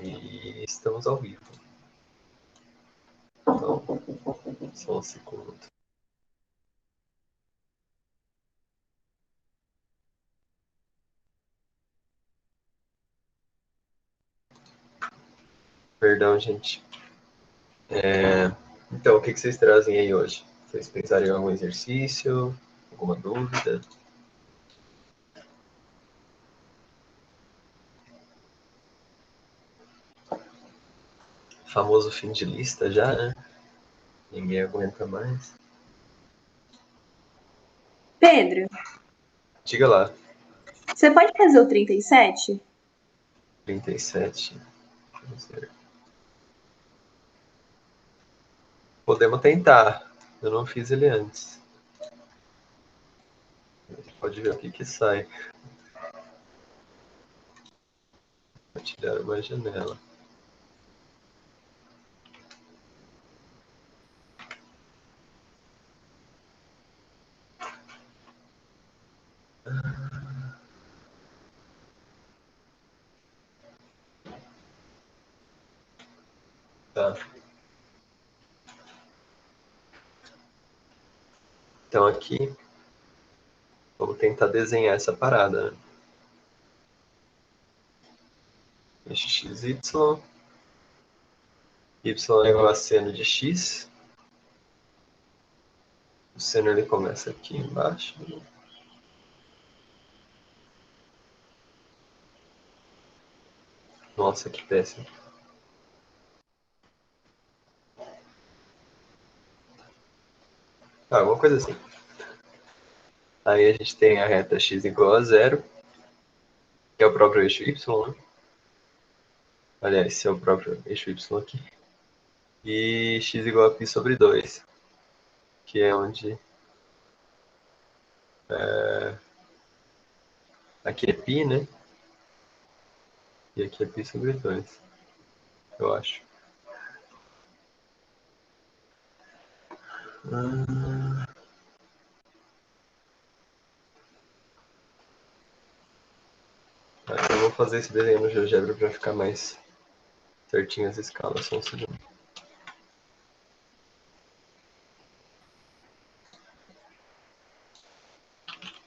E estamos ao vivo. Então, só um segundo. Perdão, gente. Então, o que vocês trazem aí hoje? Vocês pensaram em algum exercício? Alguma dúvida? Famoso fim de lista já, né? Ninguém aguenta mais. Pedro, Diga lá. você pode fazer o 37? 37. Vamos ver. Podemos tentar. Eu não fiz ele antes. Pode ver o que sai. Compartilhar uma janela. Tá. Então aqui, vamos tentar desenhar essa parada, né? Eixo XY. Y é igual a seno de X. O seno ele começa aqui embaixo. Nossa, que péssimo. Alguma coisa assim. Aí a gente tem a reta x igual a zero, que é o próprio eixo y, né? Aliás, esse é o próprio eixo y aqui. E x igual a π sobre 2, que é onde... aqui é π, né? E aqui é π sobre 2, eu acho. Eu vou fazer esse desenho no GeoGebra para ficar mais certinho as escalas, só um segundo.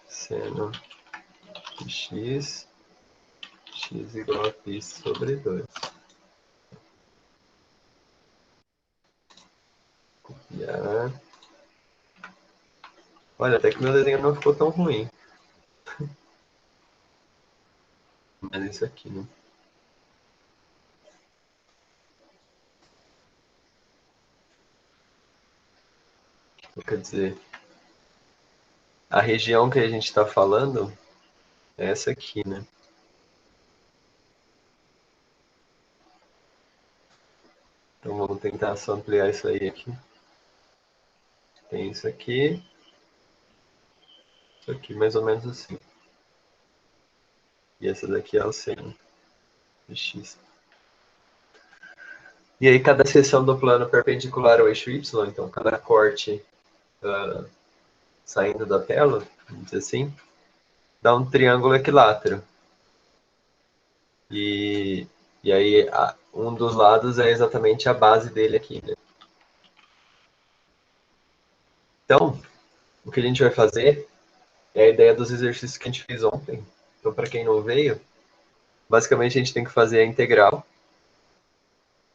Seno de x igual a π sobre 2. Copiar. Olha, até que meu desenho não ficou tão ruim. Mas isso aqui, né? Quer dizer, a região que a gente está falando é essa aqui, né? Então vamos tentar só ampliar isso aí aqui. Tem isso aqui mais ou menos assim. E essa daqui é o seno de x. E aí cada seção do plano perpendicular ao eixo y, então cada corte saindo da tela, vamos dizer assim, dá um triângulo equilátero. E aí um dos lados é exatamente a base dele aqui, né? Então, o que a gente vai fazer é a ideia dos exercícios que a gente fez ontem. Então, para quem não veio, basicamente a gente tem que fazer a integral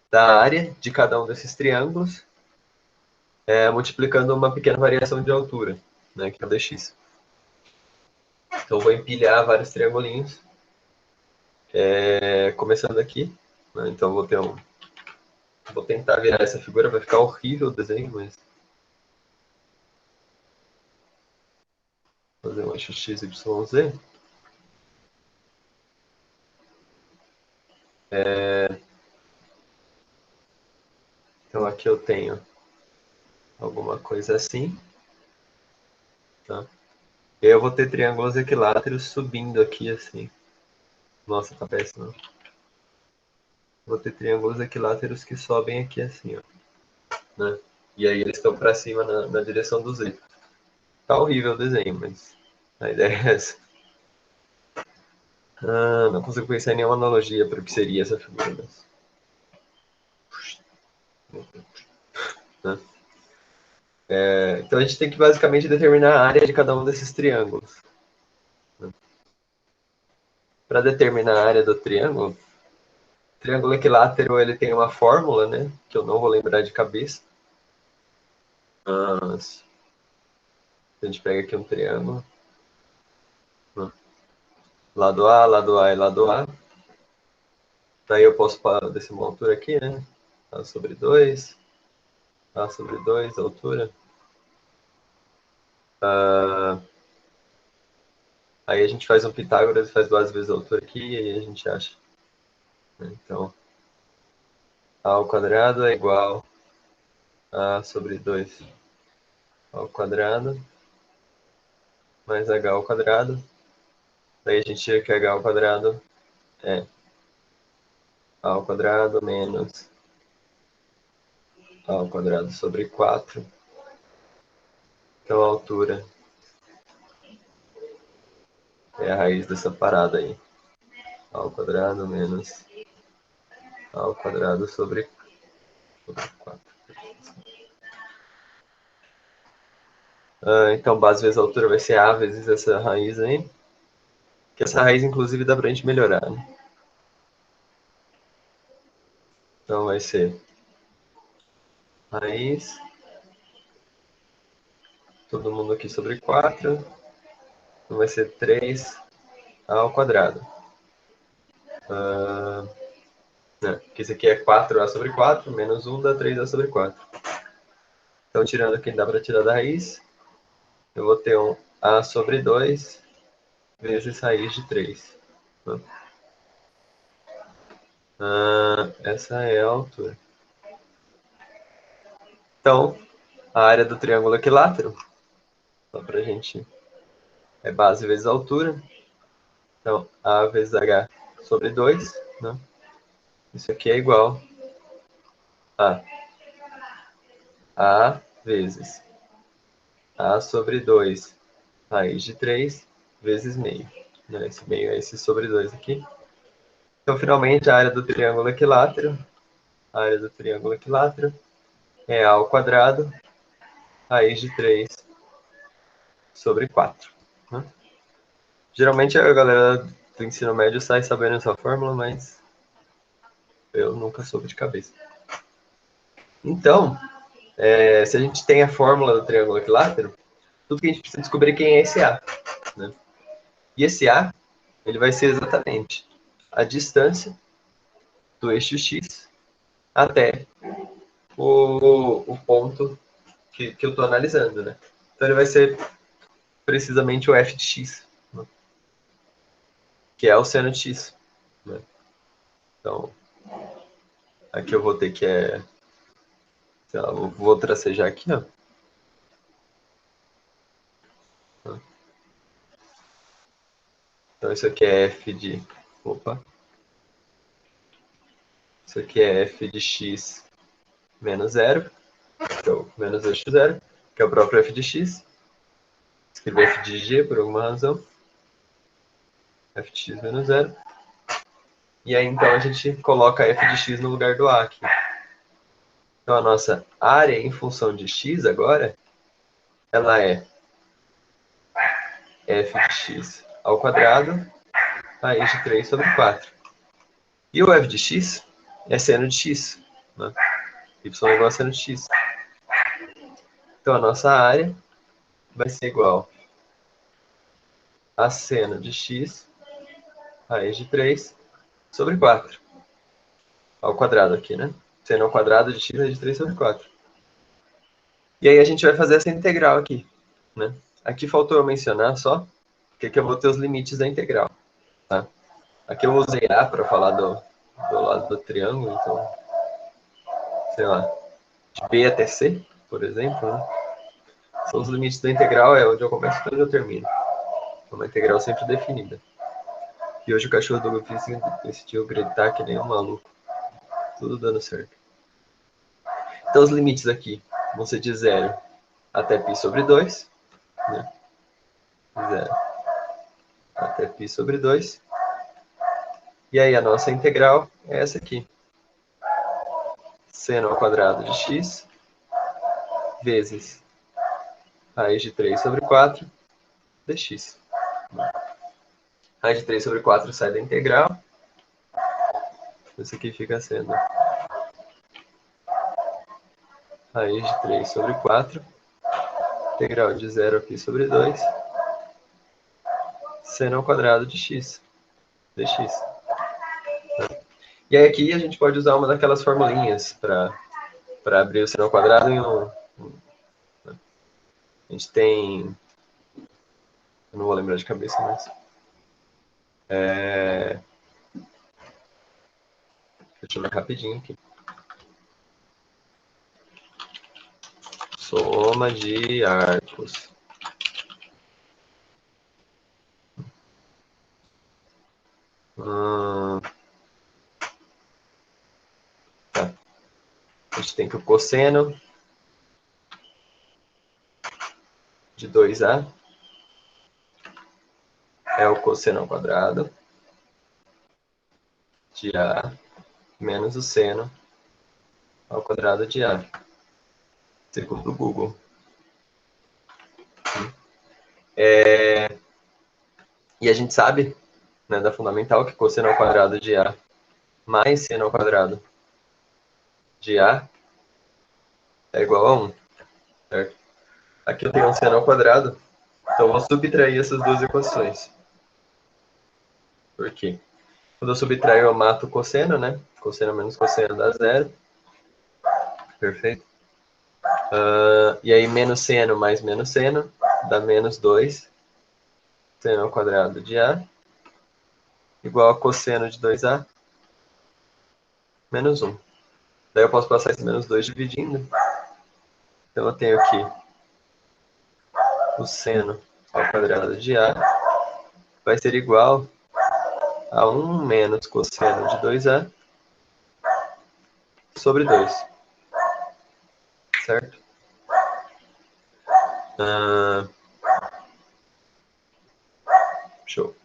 da área de cada um desses triângulos, multiplicando uma pequena variação de altura, né, que é o dx. Então, eu vou empilhar vários triangulinhos, começando aqui. Né, então, vou tentar virar essa figura, vai ficar horrível o desenho, mas... Fazer um eixo x, y, z. Então, aqui eu tenho alguma coisa assim. Tá? E aí eu vou ter triângulos equiláteros subindo aqui, assim. Nossa, tá péssimo. Vou ter triângulos equiláteros que sobem aqui, assim, ó. Né? E aí eles estão para cima na direção do Z. Tá horrível o desenho, mas a ideia é essa. Não consigo pensar em nenhuma analogia para o que seria essa figura. Mas... Né? Então a gente tem que basicamente determinar a área de cada um desses triângulos. Né? Para determinar a área do triângulo, o triângulo equilátero ele tem uma fórmula, né, que eu não vou lembrar de cabeça. Mas a gente pega aqui um triângulo. Né? Lado A e lado A. Daí eu posso descer uma altura aqui, né? A sobre 2. A sobre 2, altura. Aí a gente faz um Pitágoras, faz 2 vezes a altura aqui e aí a gente acha. Então, A ao quadrado é igual a sobre 2 ao quadrado mais H ao quadrado. Daí a gente tira que H ao quadrado é A ao quadrado menos A ao quadrado sobre 4. Então a altura é a raiz dessa parada aí. A ao quadrado menos A ao quadrado sobre 4. Então base vezes a altura vai ser A vezes essa raiz aí. Que essa raiz inclusive dá pra gente melhorar, né? Então vai ser raiz, todo mundo aqui sobre 4, então vai ser 3 ao quadrado. Que esse aqui é 4A sobre 4, menos 1 dá 3A sobre 4. Então, tirando o que dá para tirar da raiz, eu vou ter um A sobre 2 vezes raiz de 3. Essa é a altura. Então, a área do triângulo equilátero, só para a gente, é base vezes altura. Então, A vezes H sobre 2. Né? Isso aqui é igual a vezes A sobre 2 raiz de 3 vezes meio. Né? Esse meio é esse sobre 2 aqui. Então, finalmente, a área do triângulo equilátero, é A ao quadrado raiz de 3 sobre 4. Né? Geralmente a galera do ensino médio sai sabendo essa fórmula, mas eu nunca soube de cabeça. Então, se a gente tem a fórmula do triângulo equilátero, tudo que a gente precisa descobrir é quem é esse A. Né? E esse A, ele vai ser exatamente a distância do eixo X até o ponto que eu estou analisando. Né? Então, ele vai ser precisamente o f de x, né? Que é o seno de x. Né? Então, aqui eu vou ter que sei lá, vou tracejar aqui, ó. Então, isso aqui é f de... Opa. Isso aqui é f de x menos 0, então, menos eixo 0, que é o próprio f de x. Escrevi f de g por alguma razão. F de x menos 0. E aí, então, a gente coloca f de x no lugar do a aqui. Então, a nossa área em função de x agora, ela é f de x ao quadrado raiz de 3 sobre 4. E o f de x é seno de x. Né? Y é igual a seno de x. Então, a nossa área vai ser igual a seno de x raiz de 3 sobre 4. Ao quadrado aqui, né? Seno ao quadrado de x raiz de 3 sobre 4. E aí a gente vai fazer essa integral aqui. Né? Aqui faltou eu mencionar só que aqui eu vou ter os limites da integral. Tá? Aqui eu usei A para falar do lado do triângulo, então, sei lá, de B até C, por exemplo, né? São os limites da integral, é onde eu começo e onde eu termino. É uma integral sempre definida. E hoje o cachorro do vizinho decidiu gritar que nem um maluco. Tudo dando certo. Então os limites aqui vão ser de 0 até π sobre 2. Né? 0 até π sobre 2. E aí a nossa integral é essa aqui. seno ao quadrado de x vezes raiz de 3 sobre 4 dx. Raiz de 3 sobre 4 sai da integral. Isso aqui fica sendo raiz de 3 sobre 4, integral de 0 aqui sobre 2, seno ao quadrado de x, dx. E aí aqui a gente pode usar uma daquelas formulinhas para abrir o seno ao quadrado em um... A gente tem... Eu não vou lembrar de cabeça, mas... Deixa eu ver rapidinho aqui. Soma de arcos. Tá. A gente tem que o cosseno de 2A é o cosseno ao quadrado de A menos o seno ao quadrado de A, segundo o Google. E a gente sabe, né, da fundamental, que cosseno ao quadrado de A mais seno ao quadrado de A é igual a 1. Certo? Aqui eu tenho um seno ao quadrado, então eu vou subtrair essas duas equações. Por quê? Quando eu subtraio, eu mato o cosseno, né? Cosseno menos cosseno dá 0. Perfeito? E aí, menos seno mais menos seno dá menos 2. Seno ao quadrado de A igual a cosseno de 2A menos 1. Daí eu posso passar esse menos 2 dividindo. Então eu tenho aqui o seno ao quadrado de A vai ser igual a 1 menos cosseno de 2A sobre 2. Certo? Show.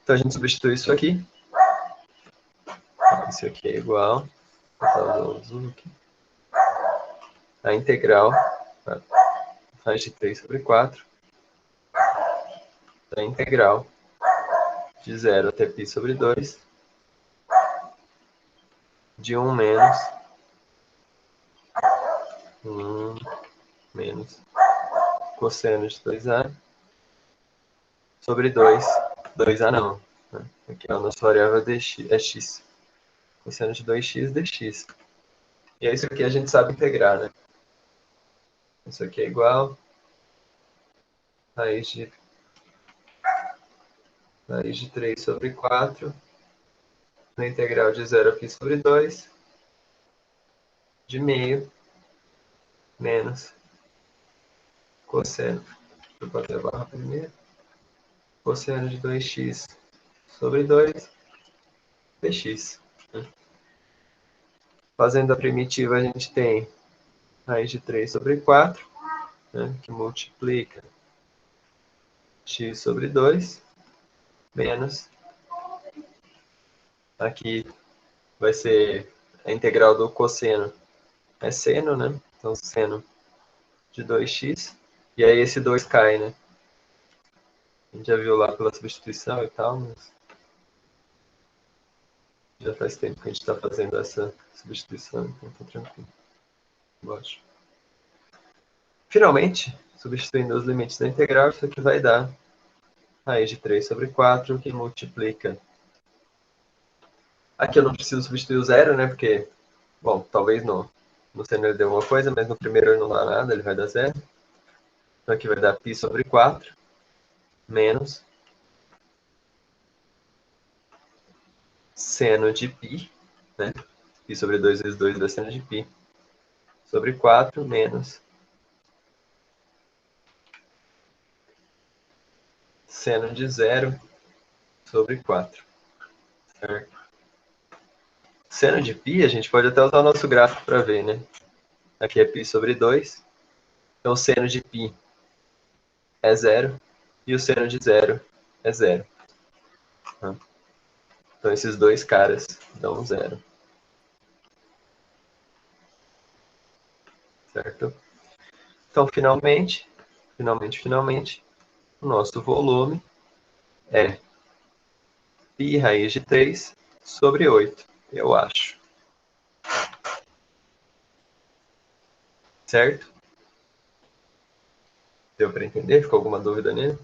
Então a gente substitui isso aqui. Isso aqui é igual a integral raiz de 3 sobre 4 da integral de 0 até π sobre 2 de 1 menos cosseno de 2A sobre 2. 2A não. Aqui é a nossa variável dx, é x. Cosseno de 2x dx. E é isso aqui a gente sabe integrar, né? Isso aqui é igual a raiz de 3 sobre 4 na integral de 0 a π sobre 2 de meio menos cosseno. Deixa eu bater a barra primeiro. Cosseno de 2x sobre 2 dx. Fazendo a primitiva, a gente tem raiz de 3 sobre 4, né, que multiplica x sobre 2, menos, aqui vai ser a integral do cosseno, é seno, né? Então, seno de 2x, e aí esse 2 cai, né? A gente já viu lá pela substituição e tal, mas já faz tempo que a gente está fazendo essa substituição, então tá tranquilo. Gosto. Finalmente, substituindo os limites da integral, isso aqui vai dar raiz de 3 sobre 4, que multiplica. Aqui eu não preciso substituir o zero, né? Porque, bom, talvez no seno ele dê alguma coisa, mas no primeiro ele não dá nada, ele vai dar zero. Então aqui vai dar π sobre 4, menos seno de π, né? π sobre 2 vezes 2 dá seno de π, sobre 4, menos seno de 0 sobre 4. Certo? Seno de π, a gente pode até usar o nosso gráfico para ver, né? Aqui é π sobre 2. Então, o seno de π é 0 e o seno de 0 é 0. Então, esses dois caras dão 0. certo? Então, finalmente, o nosso volume é π raiz de 3 sobre 8, eu acho. Certo? Deu para entender? Ficou alguma dúvida nele?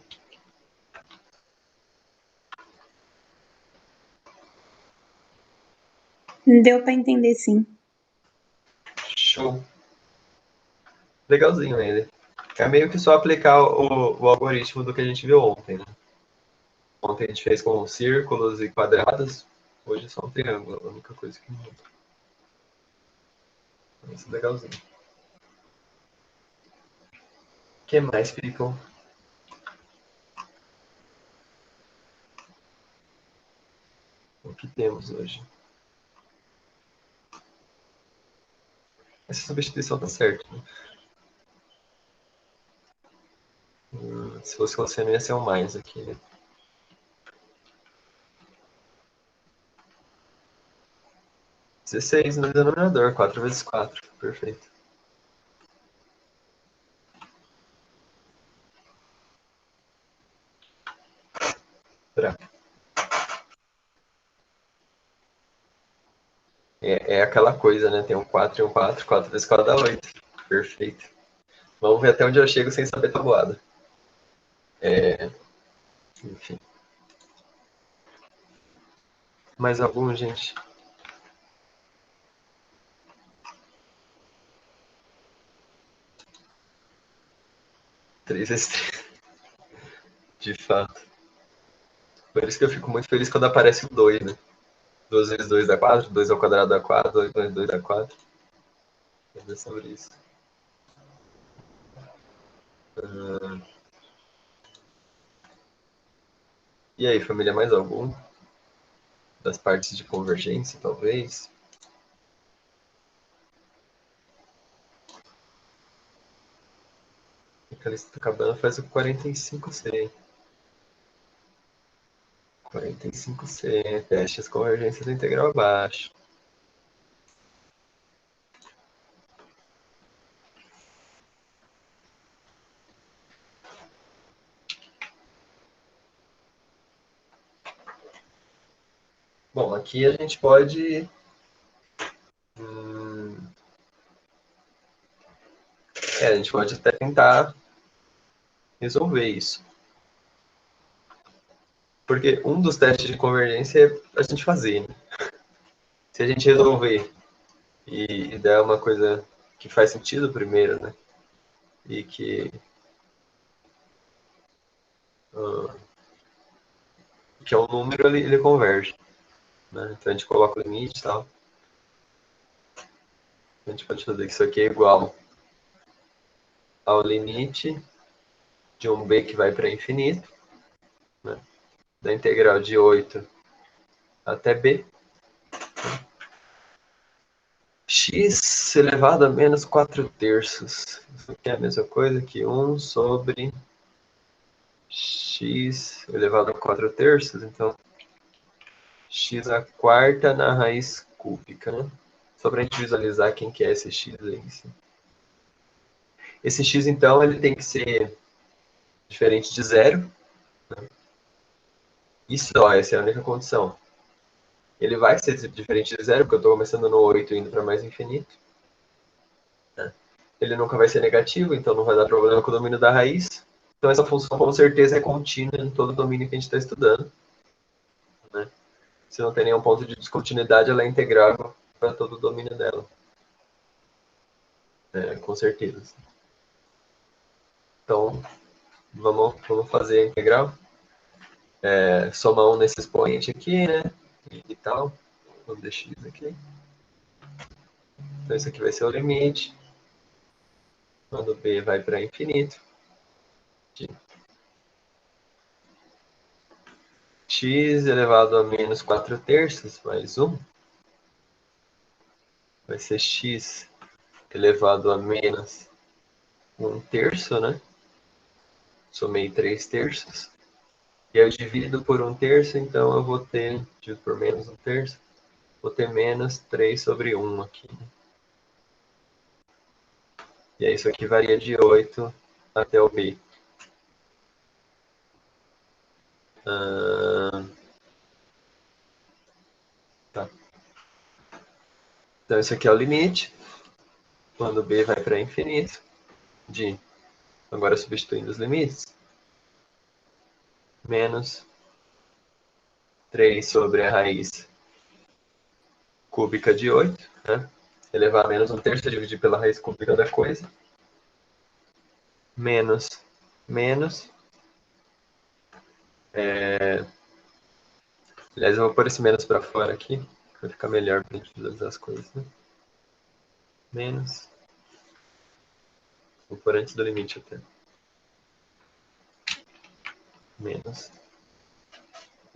Deu para entender, sim. Show. Legalzinho ele. É meio que só aplicar o algoritmo do que a gente viu ontem, né? Ontem a gente fez com círculos e quadrados, hoje é só um triângulo, a única coisa que muda. Isso é legalzinho. O que mais ficam? O que temos hoje? Essa substituição tá certa, né? Se fosse você, não ia ser um mais aqui, né? Dezesseis no denominador, 4 vezes 4. Perfeito. Pra. É aquela coisa, né? Tem um 4 e um 4. 4 vezes 4 dá 8. Perfeito. Vamos ver até onde eu chego sem saber tabuada. Enfim. Mais algum, gente? 3 vezes 3. De fato. Por isso que eu fico muito feliz quando aparece o 2, né? 2 vezes 2 dá 4, 2 ao quadrado dá 4, 2 vezes 2 dá 4. Vou ver sobre isso. E aí, família, mais algum? Das partes de convergência, talvez? A lista tá acabando, faz o 45C. 45C, teste as convergências da integral abaixo. Bom, aqui a gente pode... a gente pode até tentar resolver isso. Porque um dos testes de convergência é a gente fazer, né? Se a gente resolver e der uma coisa que faz sentido primeiro, né? E que é um número, ele converge. Né? Então a gente coloca o limite e tal. A gente pode fazer que isso aqui é igual ao limite de um b que vai para infinito, né? Da integral de 8 até b, x elevado a menos 4 terços. Isso aqui é a mesma coisa que 1 sobre x elevado a 4 terços, então x a quarta na raiz cúbica, né? Só para a gente visualizar quem que é esse x aí. Esse x, então, ele tem que ser diferente de zero. E só, essa é a única condição. Ele vai ser diferente de zero, porque eu estou começando no 8 e indo para mais infinito. Né? Ele nunca vai ser negativo, então não vai dar problema com o domínio da raiz. Então essa função com certeza é contínua em todo o domínio que a gente está estudando. Né? Se não tem nenhum ponto de descontinuidade, ela é integrável para todo o domínio dela. Com certeza. Então, vamos fazer a integral. Somar 1 nesse expoente aqui, né? E tal. Vamos deixar isso aqui. Então, isso aqui vai ser o limite. Quando b vai para infinito. X elevado a menos 4 terços mais 1. Vai ser x elevado a menos 1 terço, né? Somei 3 terços. E eu divido por 1 terço, então eu vou ter, divido por menos 1 terço, vou ter menos 3 sobre 1 aqui. E aí isso aqui varia de 8 até o B. Tá. Então isso aqui é o limite. Quando B vai para infinito. Agora substituindo os limites. Menos 3 sobre a raiz cúbica de 8, né? Elevar a menos 1/3 é dividir pela raiz cúbica da coisa. Menos. Aliás, eu vou pôr esse menos para fora aqui, para ficar melhor para a gente visualizar as coisas. Né? Menos. Vou pôr antes do limite até. Menos.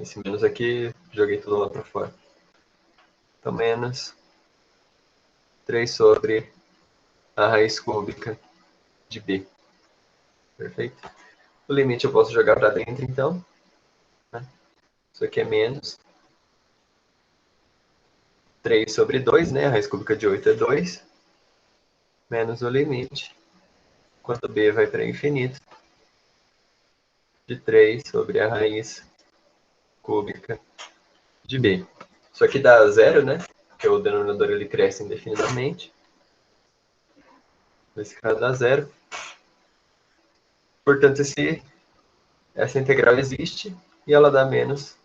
Esse menos aqui, joguei tudo lá para fora. Então, menos 3 sobre a raiz cúbica de B. Perfeito? O limite eu posso jogar para dentro, então. Né? Isso aqui é menos 3 sobre 2, né? A raiz cúbica de 8 é 2. Menos o limite. Quando B vai para infinito. De 3 sobre a raiz cúbica de B. Isso aqui dá zero, né? Porque o denominador ele cresce indefinidamente. Nesse caso dá zero. Portanto, essa integral existe e ela dá menos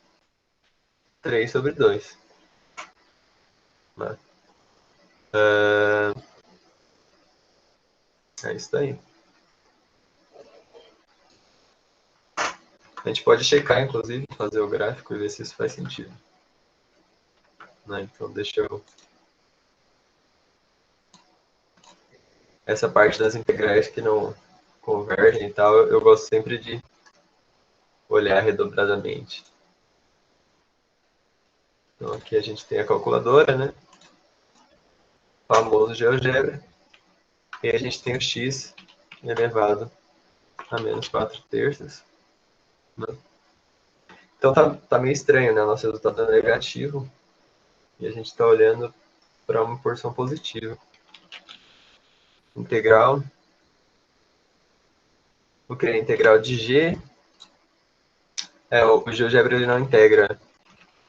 3 sobre 2. Né? É isso daí. A gente pode checar, inclusive, fazer o gráfico e ver se isso faz sentido. Né? Então, deixa eu... Essa parte das integrais que não convergem e tal, eu gosto sempre de olhar redobradamente. Então, aqui a gente tem a calculadora, né? O famoso GeoGebra. E a gente tem o x elevado a menos 4/3. Né? Então tá meio estranho, né? O nosso resultado é negativo e a gente está olhando para uma porção positiva. Integral. O que é integral de g? O GeoGebra ele não integra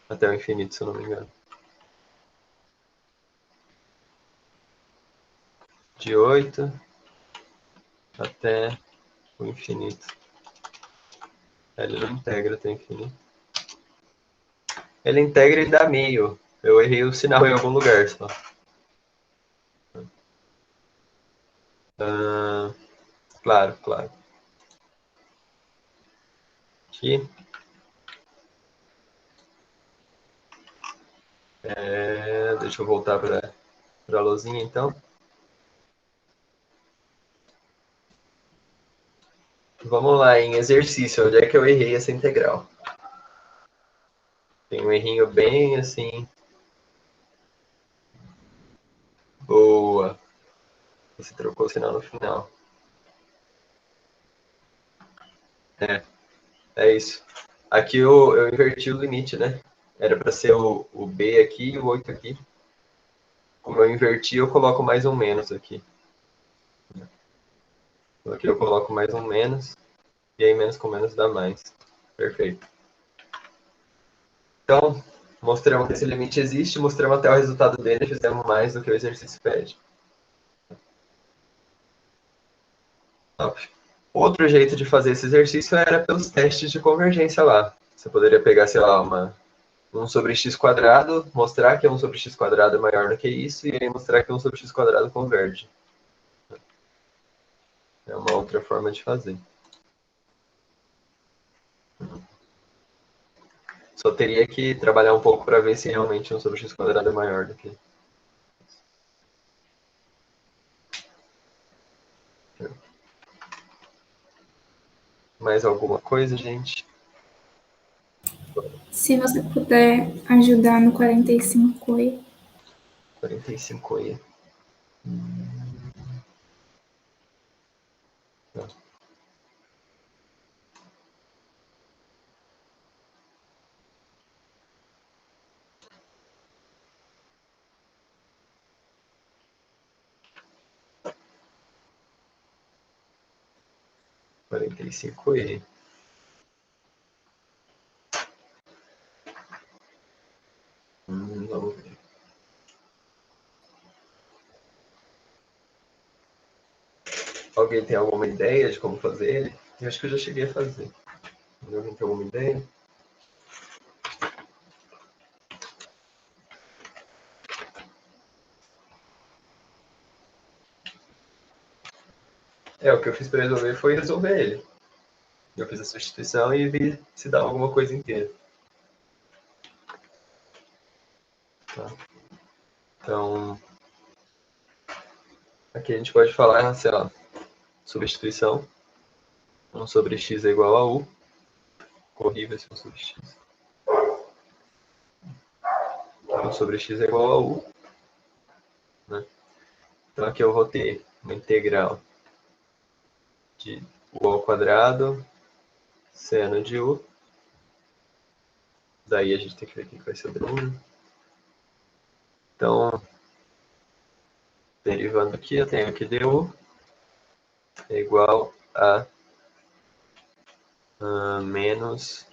até o infinito, se eu não me engano. De 8 até o infinito. Ele não integra até o infinito. Ele integra e dá meio. Eu errei o sinal em algum lugar só. Claro. Aqui. Deixa eu voltar para a luzinha, então. Vamos lá, em exercício, onde é que eu errei essa integral? Tem um errinho bem assim. Boa. Você trocou o sinal no final. É isso. Aqui eu inverti o limite, né? Era para ser o B aqui e o 8 aqui. Como eu inverti, eu coloco mais um menos aqui. Então aqui eu coloco mais um menos. E aí menos com menos dá mais. Perfeito. Então, mostramos que esse limite existe, mostramos até o resultado dele e fizemos mais do que o exercício pede. Top. Outro jeito de fazer esse exercício era pelos testes de convergência lá. Você poderia pegar, sei lá, 1 sobre x quadrado, mostrar que 1 sobre x quadrado é maior do que isso, e aí mostrar que 1 sobre x quadrado converge. É uma outra forma de fazer. Só teria que trabalhar um pouco para ver se realmente 1 sobre x quadrado é maior do que... Mais alguma coisa, gente? Se você puder ajudar no 45 aí. 45 aí. Tá. 45i. Vamos ver. Alguém tem alguma ideia de como fazer ele? Eu acho que eu já cheguei a fazer. Alguém tem alguma ideia? O que eu fiz para resolver foi resolver ele. Eu fiz a substituição e vi se dava alguma coisa inteira. Tá. Então, aqui a gente pode falar, sei lá, substituição. 1 sobre x é igual a u. Corrível esse 1 sobre x. 1 sobre x é igual a u. Né? Então aqui eu vou ter uma integral de u ao quadrado seno de u. Daí a gente tem que ver o que vai ser o d1. Então, derivando aqui, eu tenho que du é igual a menos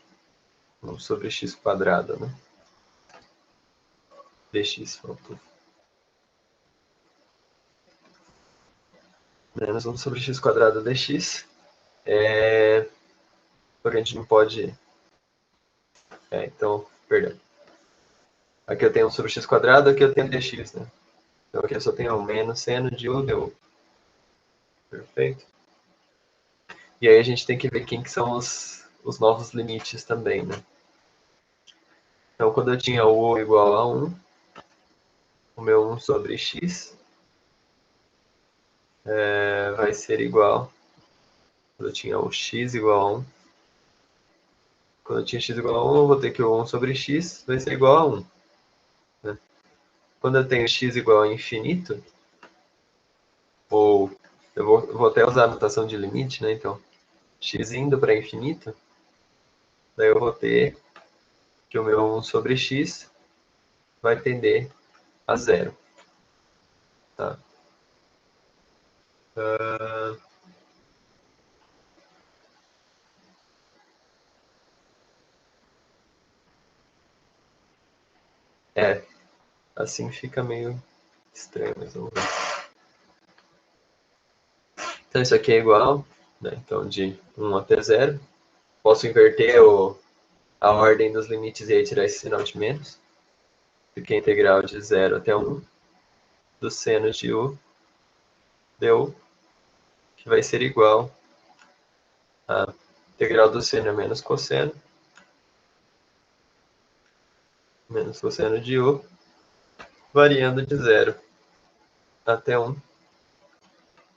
1 sobre x quadrado, né? Dx, faltou. Menos 1 sobre x quadrado dx. Porque a gente não pode... então, perdão. Aqui eu tenho 1 sobre x quadrado, aqui eu tenho dx, né? Então aqui eu só tenho menos seno de u du. Perfeito? E aí a gente tem que ver quem que são os novos limites também, né? Então quando eu tinha u igual a 1, o meu 1 sobre x vai ser igual... Quando eu tinha o x igual a 1, quando eu tinha x igual a 1, eu vou ter que o 1 sobre x vai ser igual a 1. Né? Quando eu tenho x igual a infinito, ou eu vou até usar a notação de limite, né? Então, x indo para infinito, daí eu vou ter que o meu 1 sobre x vai tender a zero. Tá? Assim fica meio estranho, mas vamos ver. Então isso aqui é igual, né? Então de 1 até 0. Posso inverter a ordem dos limites e aí tirar esse sinal de menos. Fica a integral de 0 até 1 do seno de u du, que vai ser igual a integral do seno menos cosseno de u, variando de 0 até 1.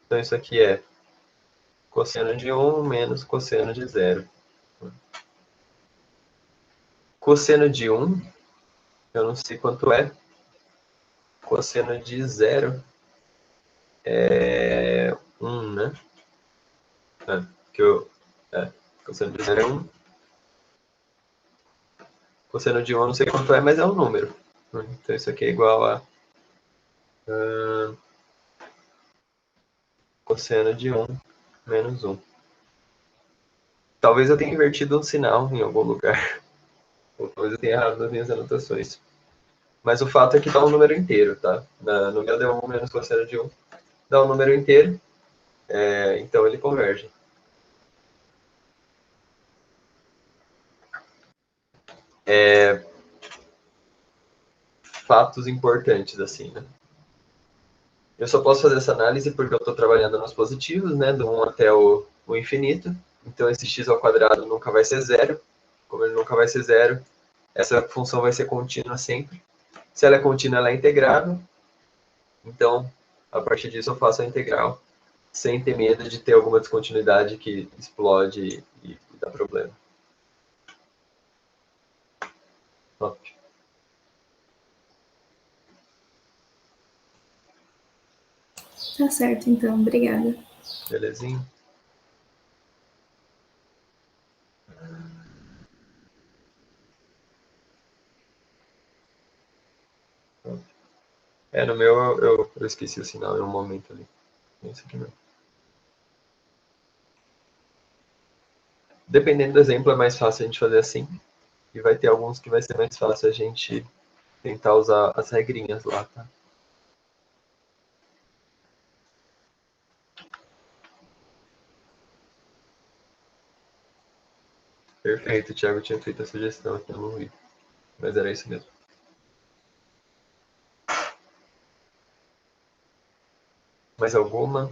Então isso aqui é cosseno de 1 menos cosseno de 0. Cosseno de 1, eu não sei quanto é. Cosseno de 0 é 1, né? Cosseno de 0 é 1. Cosseno de 1 eu não sei quanto é, mas é um número. Então isso aqui é igual a cosseno de 1 menos 1. Talvez eu tenha invertido um sinal em algum lugar. Ou talvez eu tenha errado nas minhas anotações. Mas o fato é que dá um número inteiro, tá? No meu deu 1 menos cosseno de 1. Dá um número inteiro, então ele converge. Fatos importantes, assim, né? Eu só posso fazer essa análise porque eu estou trabalhando nos positivos, né? Do 1 até o infinito. Então esse x ao quadrado nunca vai ser zero. Como ele nunca vai ser zero, essa função vai ser contínua sempre. Se ela é contínua, ela é integrável. Então, a partir disso, eu faço a integral sem ter medo de ter alguma descontinuidade que explode e dá problema. Top. Tá certo, então. Obrigada. Belezinha? No meu eu esqueci o sinal em um momento ali. Esse aqui não. Dependendo do exemplo, é mais fácil a gente fazer assim. E vai ter alguns que vai ser mais fácil a gente tentar usar as regrinhas lá, tá? Perfeito, o Thiago tinha feito a sugestão aqui, eu não vi. Mas era isso mesmo. Mais alguma?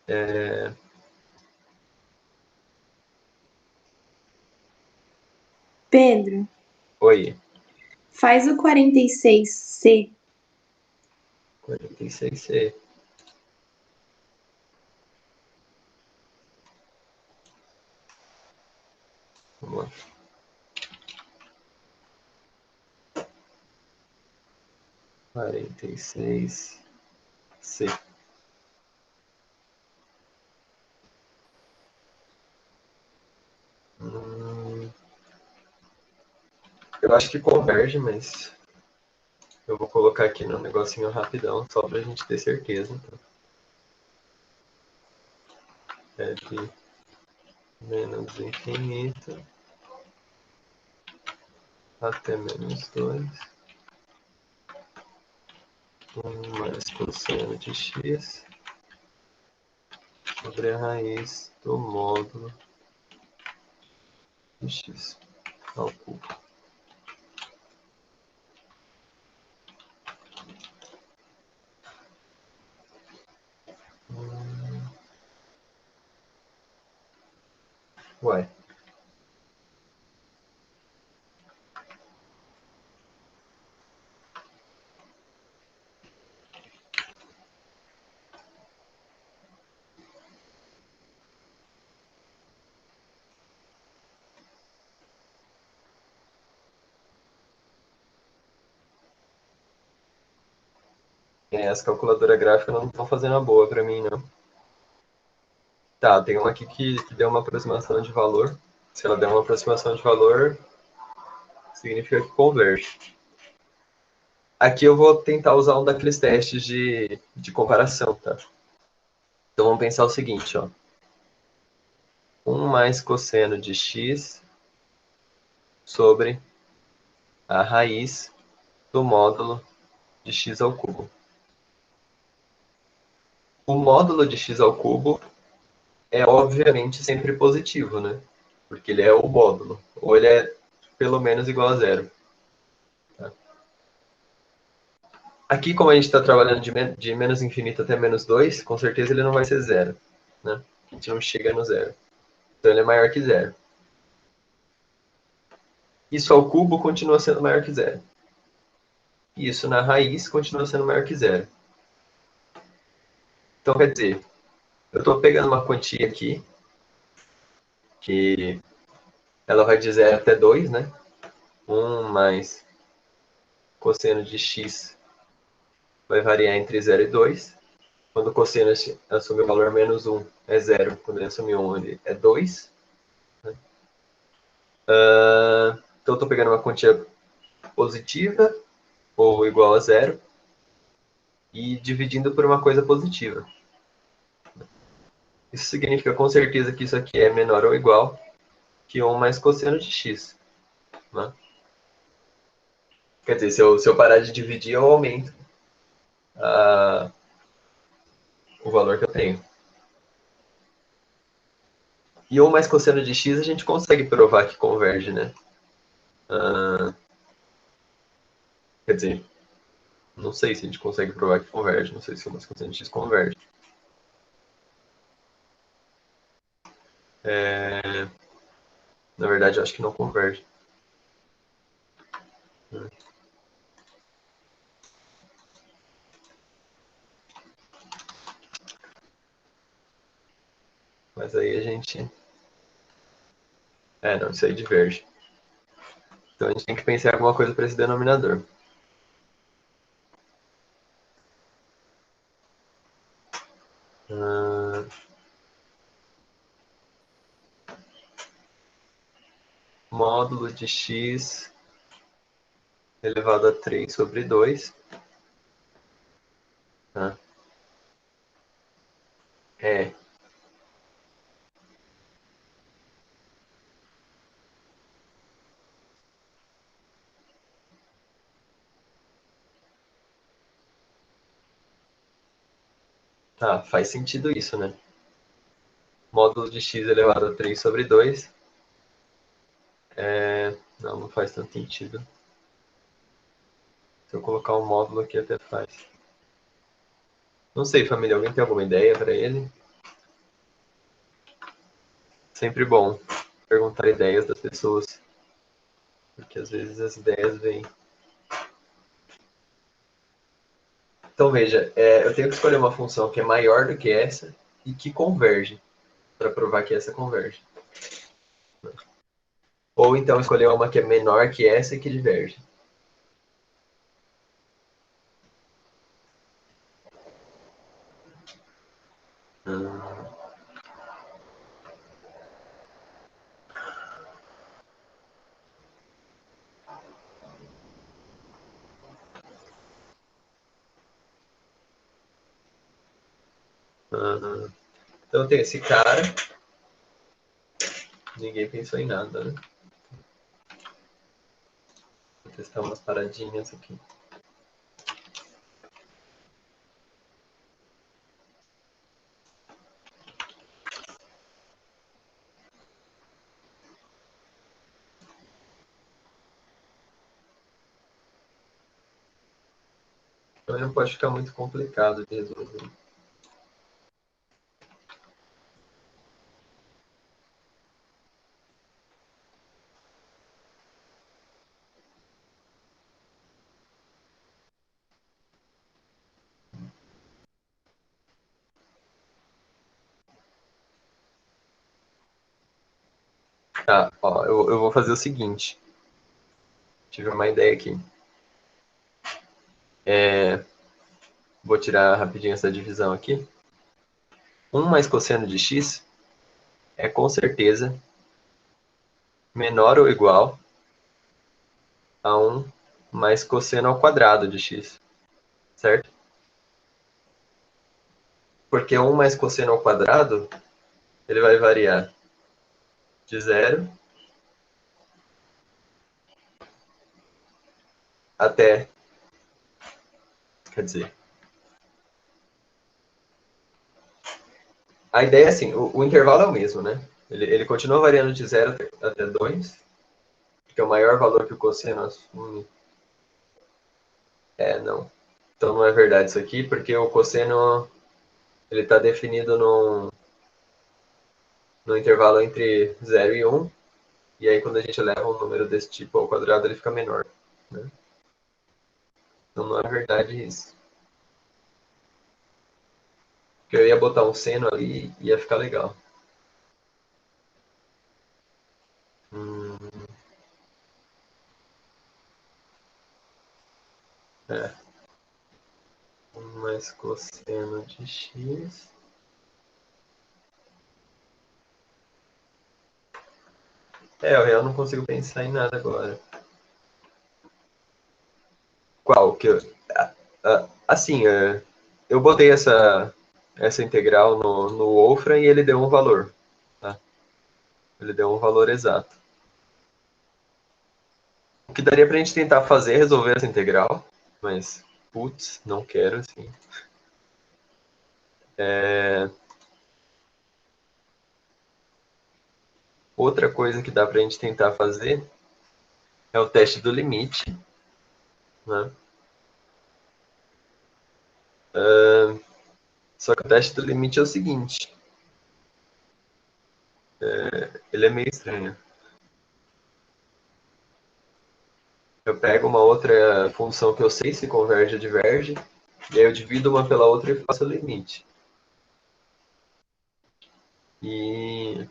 É... Pedro, Oi. faz o 46C. 46C. Vamos lá. Quarenta e seis C. Eu acho que converge, mas eu vou colocar aqui no negocinho rapidão, só pra gente ter certeza. Então. É de menos infinito até menos 2. 1 mais cosseno de x sobre a raiz do módulo de x ao cubo. Uai. As calculadoras gráficas não estão fazendo a boa para mim, não. Tá, tem uma aqui que deu uma aproximação de valor. Se ela der uma aproximação de valor, significa que converte. Aqui eu vou tentar usar um daqueles testes de comparação, tá? Então vamos pensar o seguinte, ó. 1 mais cosseno de x sobre a raiz do módulo de x ao cubo. O módulo de x ao cubo é obviamente sempre positivo, né? Porque ele é o módulo, ou ele é pelo menos igual a zero. Tá? Aqui, como a gente está trabalhando de menos infinito até menos 2, com certeza ele não vai ser zero. Né? A gente não chega no zero. Então ele é maior que zero. Isso ao cubo continua sendo maior que zero. E isso na raiz continua sendo maior que zero. Então quer dizer, eu estou pegando uma quantia aqui, que ela vai de 0 até 2, né? 1 mais cosseno de x vai variar entre 0 e 2. Quando o cosseno assumir o valor menos 1 é 0. Quando ele assumir 1 ele é 2. Né? Então eu estou pegando uma quantia positiva, ou igual a 0, e dividindo por uma coisa positiva. Isso significa com certeza que isso aqui é menor ou igual que 1 mais cosseno de x. Né? Quer dizer, se eu parar de dividir, eu aumento o valor que eu tenho. E 1 mais cosseno de x a gente consegue provar que converge, né? Quer dizer, não sei se a gente consegue provar que converge, não sei se 1 mais cosseno de x converge. Na verdade, eu acho que não converge. Mas aí a gente... não, isso aí diverge. Então a gente tem que pensar em alguma coisa para esse denominador. Módulo de x elevado a 3 sobre 2 Tá? É. Tá, faz sentido isso, né? Módulo de x elevado a 3 sobre 2. Não, não faz tanto sentido. Se eu colocar um módulo aqui até faz. Não sei, família, alguém tem alguma ideia para ele? Sempre bom perguntar ideias das pessoas, porque às vezes as ideias vêm. Então veja, eu tenho que escolher uma função que é maior do que essa e que converge, para provar que essa converge. Ou então escolher uma que é menor que essa e que diverge. Hum, Então tem esse cara, ninguém pensou em nada, né? Vou testar umas paradinhas aqui. Então não pode ficar muito complicado de resolver. Tá, ó, eu vou fazer o seguinte. Tive uma ideia aqui. Vou tirar rapidinho essa divisão aqui. 1 mais cosseno de x é com certeza menor ou igual a 1 mais cosseno ao quadrado de x, certo? Porque 1 mais cosseno ao quadrado, ele vai variar de 0 até, quer dizer, a ideia é assim, o intervalo é o mesmo, né? Ele continua variando de 0 até 2, que é o maior valor que o cosseno assume. Não. Então não é verdade isso aqui, porque o cosseno ele está definido no intervalo entre 0 e 1, e aí quando a gente leva um número desse tipo ao quadrado, ele fica menor, né? Então não é verdade isso. Porque eu ia botar um seno ali e ia ficar legal. Hum, é. 1 mais cosseno de x. Eu não consigo pensar em nada agora. Qual? Assim, eu botei essa integral no Wolfram e ele deu um valor. Tá? Ele deu um valor exato. O que daria pra gente tentar fazer é resolver essa integral, mas, putz, não quero, assim. Outra coisa que dá pra gente tentar fazer é o teste do limite, né? Só que o teste do limite é o seguinte, ele é meio estranho. Eu pego uma outra função que eu sei se converge ou diverge, e aí eu divido uma pela outra e faço o limite. E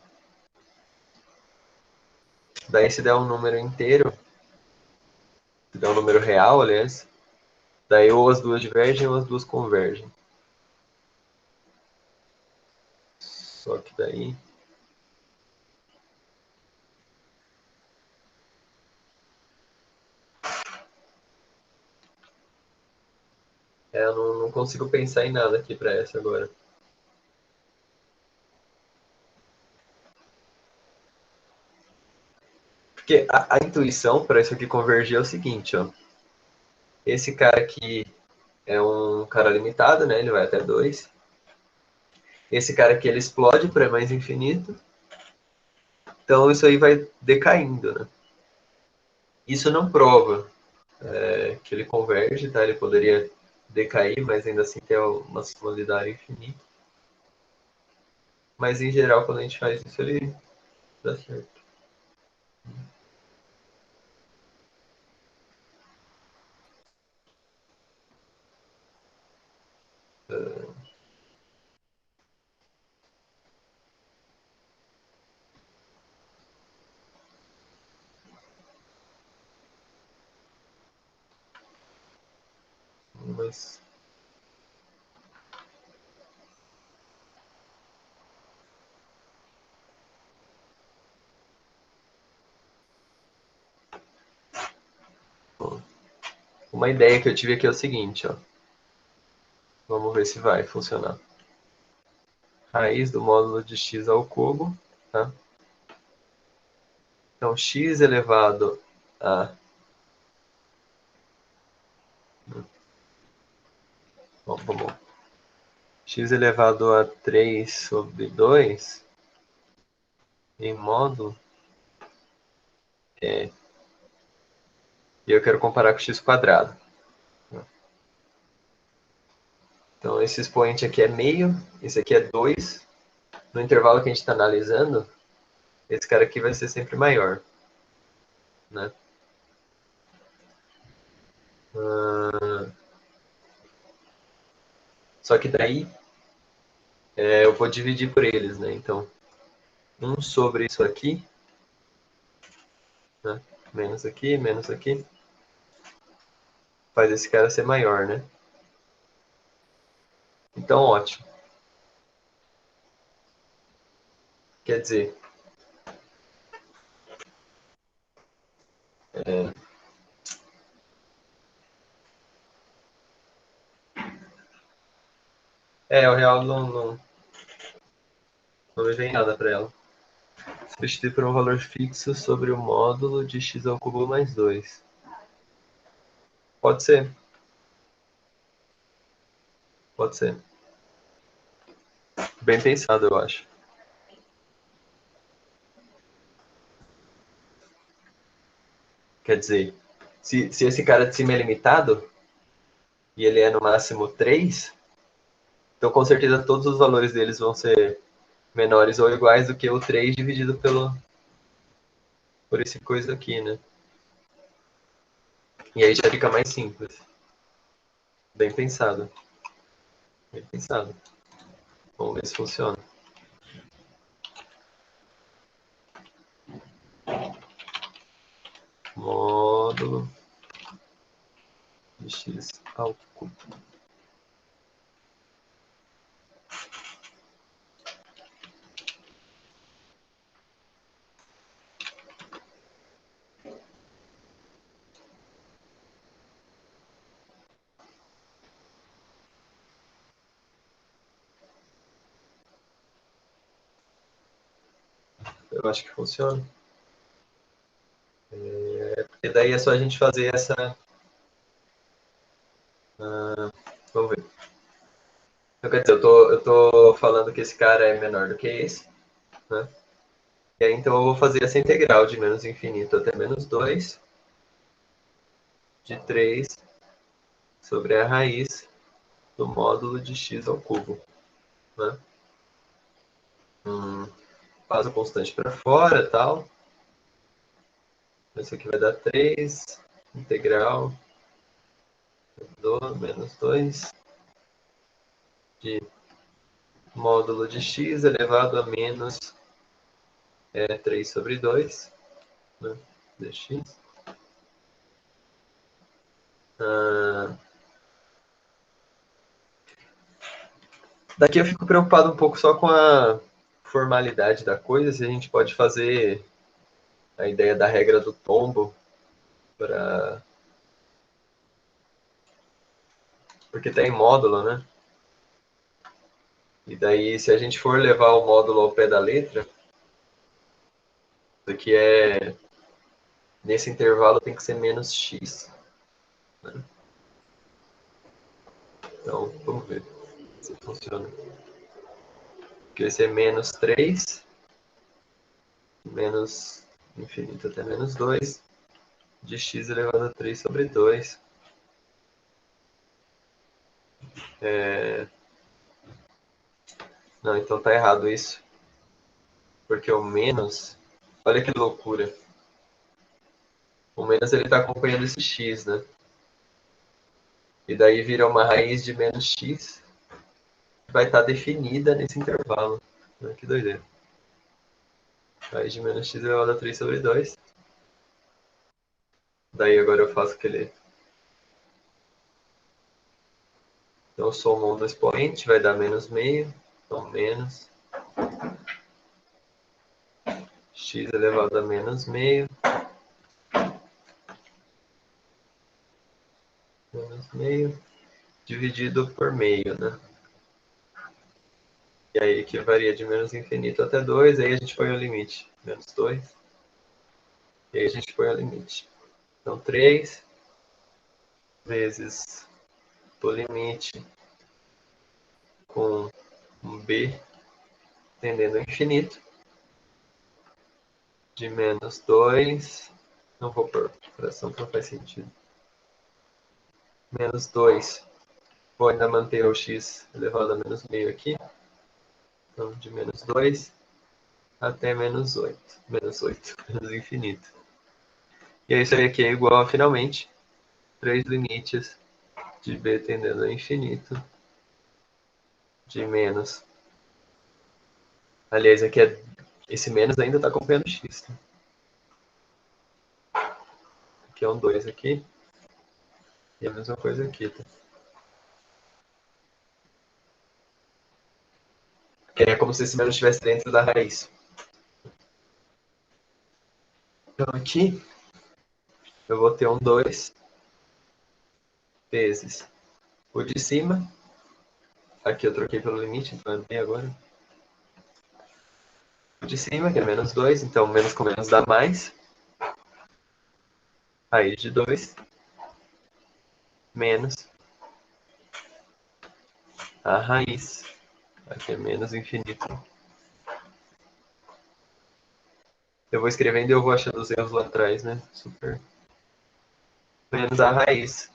daí se der um número inteiro, se der um número real, aliás, daí ou as duas divergem ou as duas convergem. Só que daí... Eu não consigo pensar em nada aqui para essa agora. Porque a intuição para isso aqui convergir é o seguinte, ó. Esse cara aqui é um cara limitado, né? Ele vai até 2. Esse cara aqui, ele explode para mais infinito. Então, isso aí vai decaindo, né? Isso não prova que ele converge, tá? Ele poderia decair, mas ainda assim ter uma similaridade infinita. Mas, em geral, quando a gente faz isso, ele dá certo. Mas... Uma ideia que eu tive aqui é o seguinte, ó. Vamos ver se vai funcionar. Raiz do módulo de x ao cubo, tá? Então, x elevado a... Bom, vamos... x elevado a 3 sobre 2 em módulo e eu quero comparar com x quadrado. Então, esse expoente aqui é meio, esse aqui é 2. No intervalo que a gente está analisando, esse cara aqui vai ser sempre maior, né? Só que daí eu vou dividir por eles, né? Então, 1 sobre isso aqui, né? Menos aqui, faz esse cara ser maior, né? Então, ótimo. Quer dizer, o real não me vem nada para ela. Substituir por um valor fixo sobre o módulo de x ao cubo mais 2. Pode ser. Pode ser. Bem pensado, eu acho. Quer dizer, se esse cara de cima é limitado, e ele é no máximo 3, então com certeza todos os valores deles vão ser menores ou iguais do que o 3 dividido por esse coisa aqui, né? E aí já fica mais simples. Bem pensado. Bem pensado. Vamos ver se funciona. Módulo de x ao cubo. Eu acho que funciona. Porque daí é só a gente fazer essa... vamos ver. Então, quer dizer, eu tô falando que esse cara é menor do que esse, né? E aí, então, eu vou fazer essa integral de menos infinito até menos 2 de 3 sobre a raiz do módulo de x ao cubo, né? Passo constante para fora e tal. Isso aqui vai dar 3, integral do menos 2 de módulo de x elevado a menos 3 sobre 2, né, dx. Daqui eu fico preocupado um pouco só com a formalidade da coisa, se a gente pode fazer a ideia da regra do tombo para porque está em módulo, né? E daí, se a gente for levar o módulo ao pé da letra, isso aqui é... Nesse intervalo tem que ser menos x. Né? Então, vamos ver se funciona. Aqui vai ser menos 3, menos infinito até menos 2, de x elevado a 3 sobre 2. Não, então tá errado isso. Porque o menos... Olha que loucura. O menos ele está acompanhando esse x, né? E daí vira uma raiz de menos x, que vai estar definida nesse intervalo. Que doideira. Raiz de menos x elevado a 3 sobre 2. Daí agora eu faço aquele... Então eu somo um do expoente, vai dar menos meio. Então menos x elevado a menos meio. Menos meio. Dividido por meio, né? E aí que varia de menos infinito até 2, aí a gente põe o limite. Menos 2. E aí a gente põe o limite. Então 3 vezes o limite com um b tendendo ao infinito, de menos 2, não vou por fração que não faz sentido, menos 2, vou ainda manter o x elevado a menos meio aqui, então de menos 2 até menos 8, menos infinito. E aí isso aí aqui é igual a, finalmente, 3 limites de b tendendo ao infinito, de menos, aliás, aqui esse menos ainda está acompanhando o x, tá? Aqui é um 2 aqui, e a mesma coisa aqui, tá? É como se esse menos estivesse dentro da raiz. Então aqui eu vou ter um 2 vezes o de cima. Aqui eu troquei pelo limite, então é b agora. O de cima, que é menos 2, então menos com menos dá mais. Raiz de 2 menos a raiz. Aqui é menos infinito. Eu vou escrevendo e eu vou achando os erros lá atrás, né? Super. Menos a raiz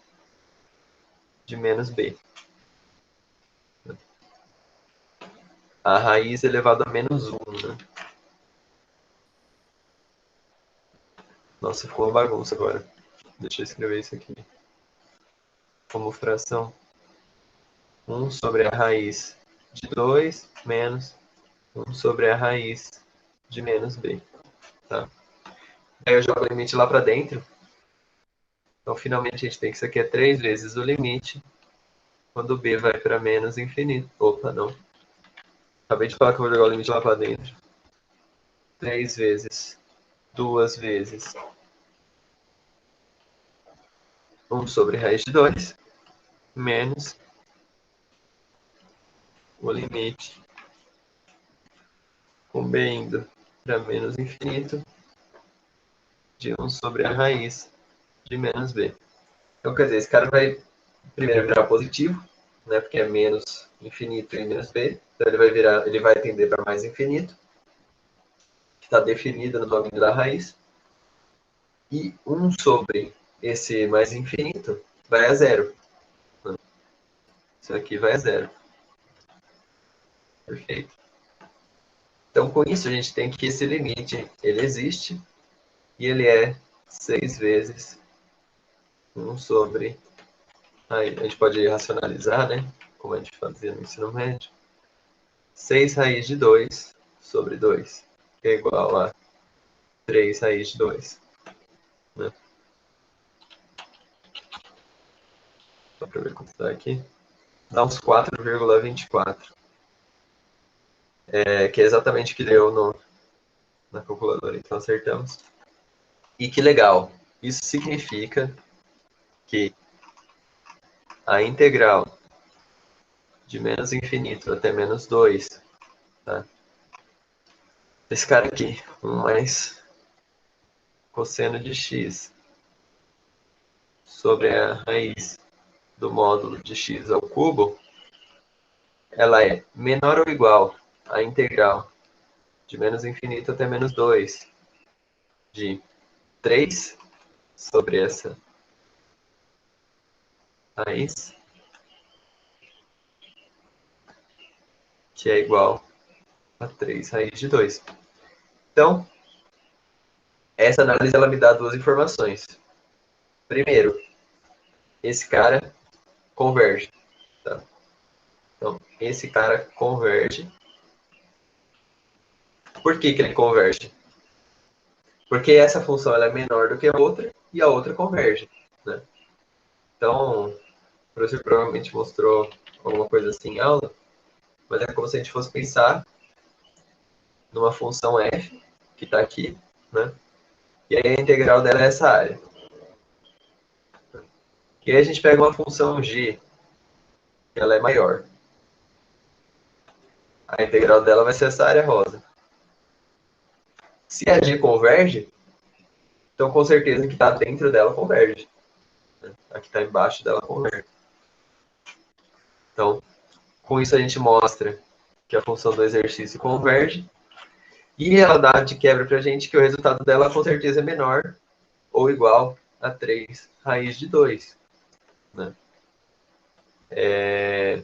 de menos b. A raiz elevado a menos 1, né? Nossa, ficou uma bagunça agora. Deixa eu escrever isso aqui. Como fração. 1 sobre a raiz de 2 menos 1 sobre a raiz de menos b. Tá? Aí eu jogo o limite lá para dentro. Então, finalmente, a gente tem que isso aqui é 3 vezes o limite quando b vai para menos infinito. Opa, não. Acabei de falar que eu vou jogar o limite lá para dentro. 3 vezes, 2 vezes 1 sobre raiz de 2 menos o limite com b indo para menos infinito de 1 sobre a raiz de menos b. Então, quer dizer, esse cara vai primeiro virar positivo, né, porque é menos infinito e menos b. Então, ele vai tender para mais infinito, que está definido no domínio da raiz. E 1 sobre esse mais infinito vai a zero. Isso aqui vai a zero. Perfeito. Então, com isso, a gente tem que esse limite, ele existe, e ele é 6 vezes 1 sobre... Aí, a gente pode racionalizar, né? Como a gente fazia no ensino médio. 6 raiz de 2 sobre 2, que é igual a 3 raiz de 2. Né? Só para ver quanto está aqui. Dá uns 4,24. Que é exatamente o que deu na calculadora. Então, acertamos. E que legal. Isso significa que a integral de menos infinito até menos 2, tá? Esse cara aqui, 1 mais cosseno de x sobre a raiz do módulo de x ao cubo, ela é menor ou igual à integral de menos infinito até menos 2 de 3 sobre essa raiz, que é igual a 3 raiz de 2. Então, essa análise ela me dá duas informações. Primeiro, esse cara converge. Tá? Então, esse cara converge. Por que ele converge? Porque essa função ela é menor do que a outra e a outra converge. Né? Então, o professor provavelmente mostrou alguma coisa assim em aula, mas é como se a gente fosse pensar numa função f, que está aqui, né? E aí a integral dela é essa área. E aí a gente pega uma função g, que ela é maior. A integral dela vai ser essa área rosa. Se a g converge, então com certeza que está dentro dela converge. A que está embaixo dela converge. Então, com isso a gente mostra que a função do exercício converge. E ela dá de quebra para a gente que o resultado dela com certeza é menor ou igual a 3 raiz de 2. Né? E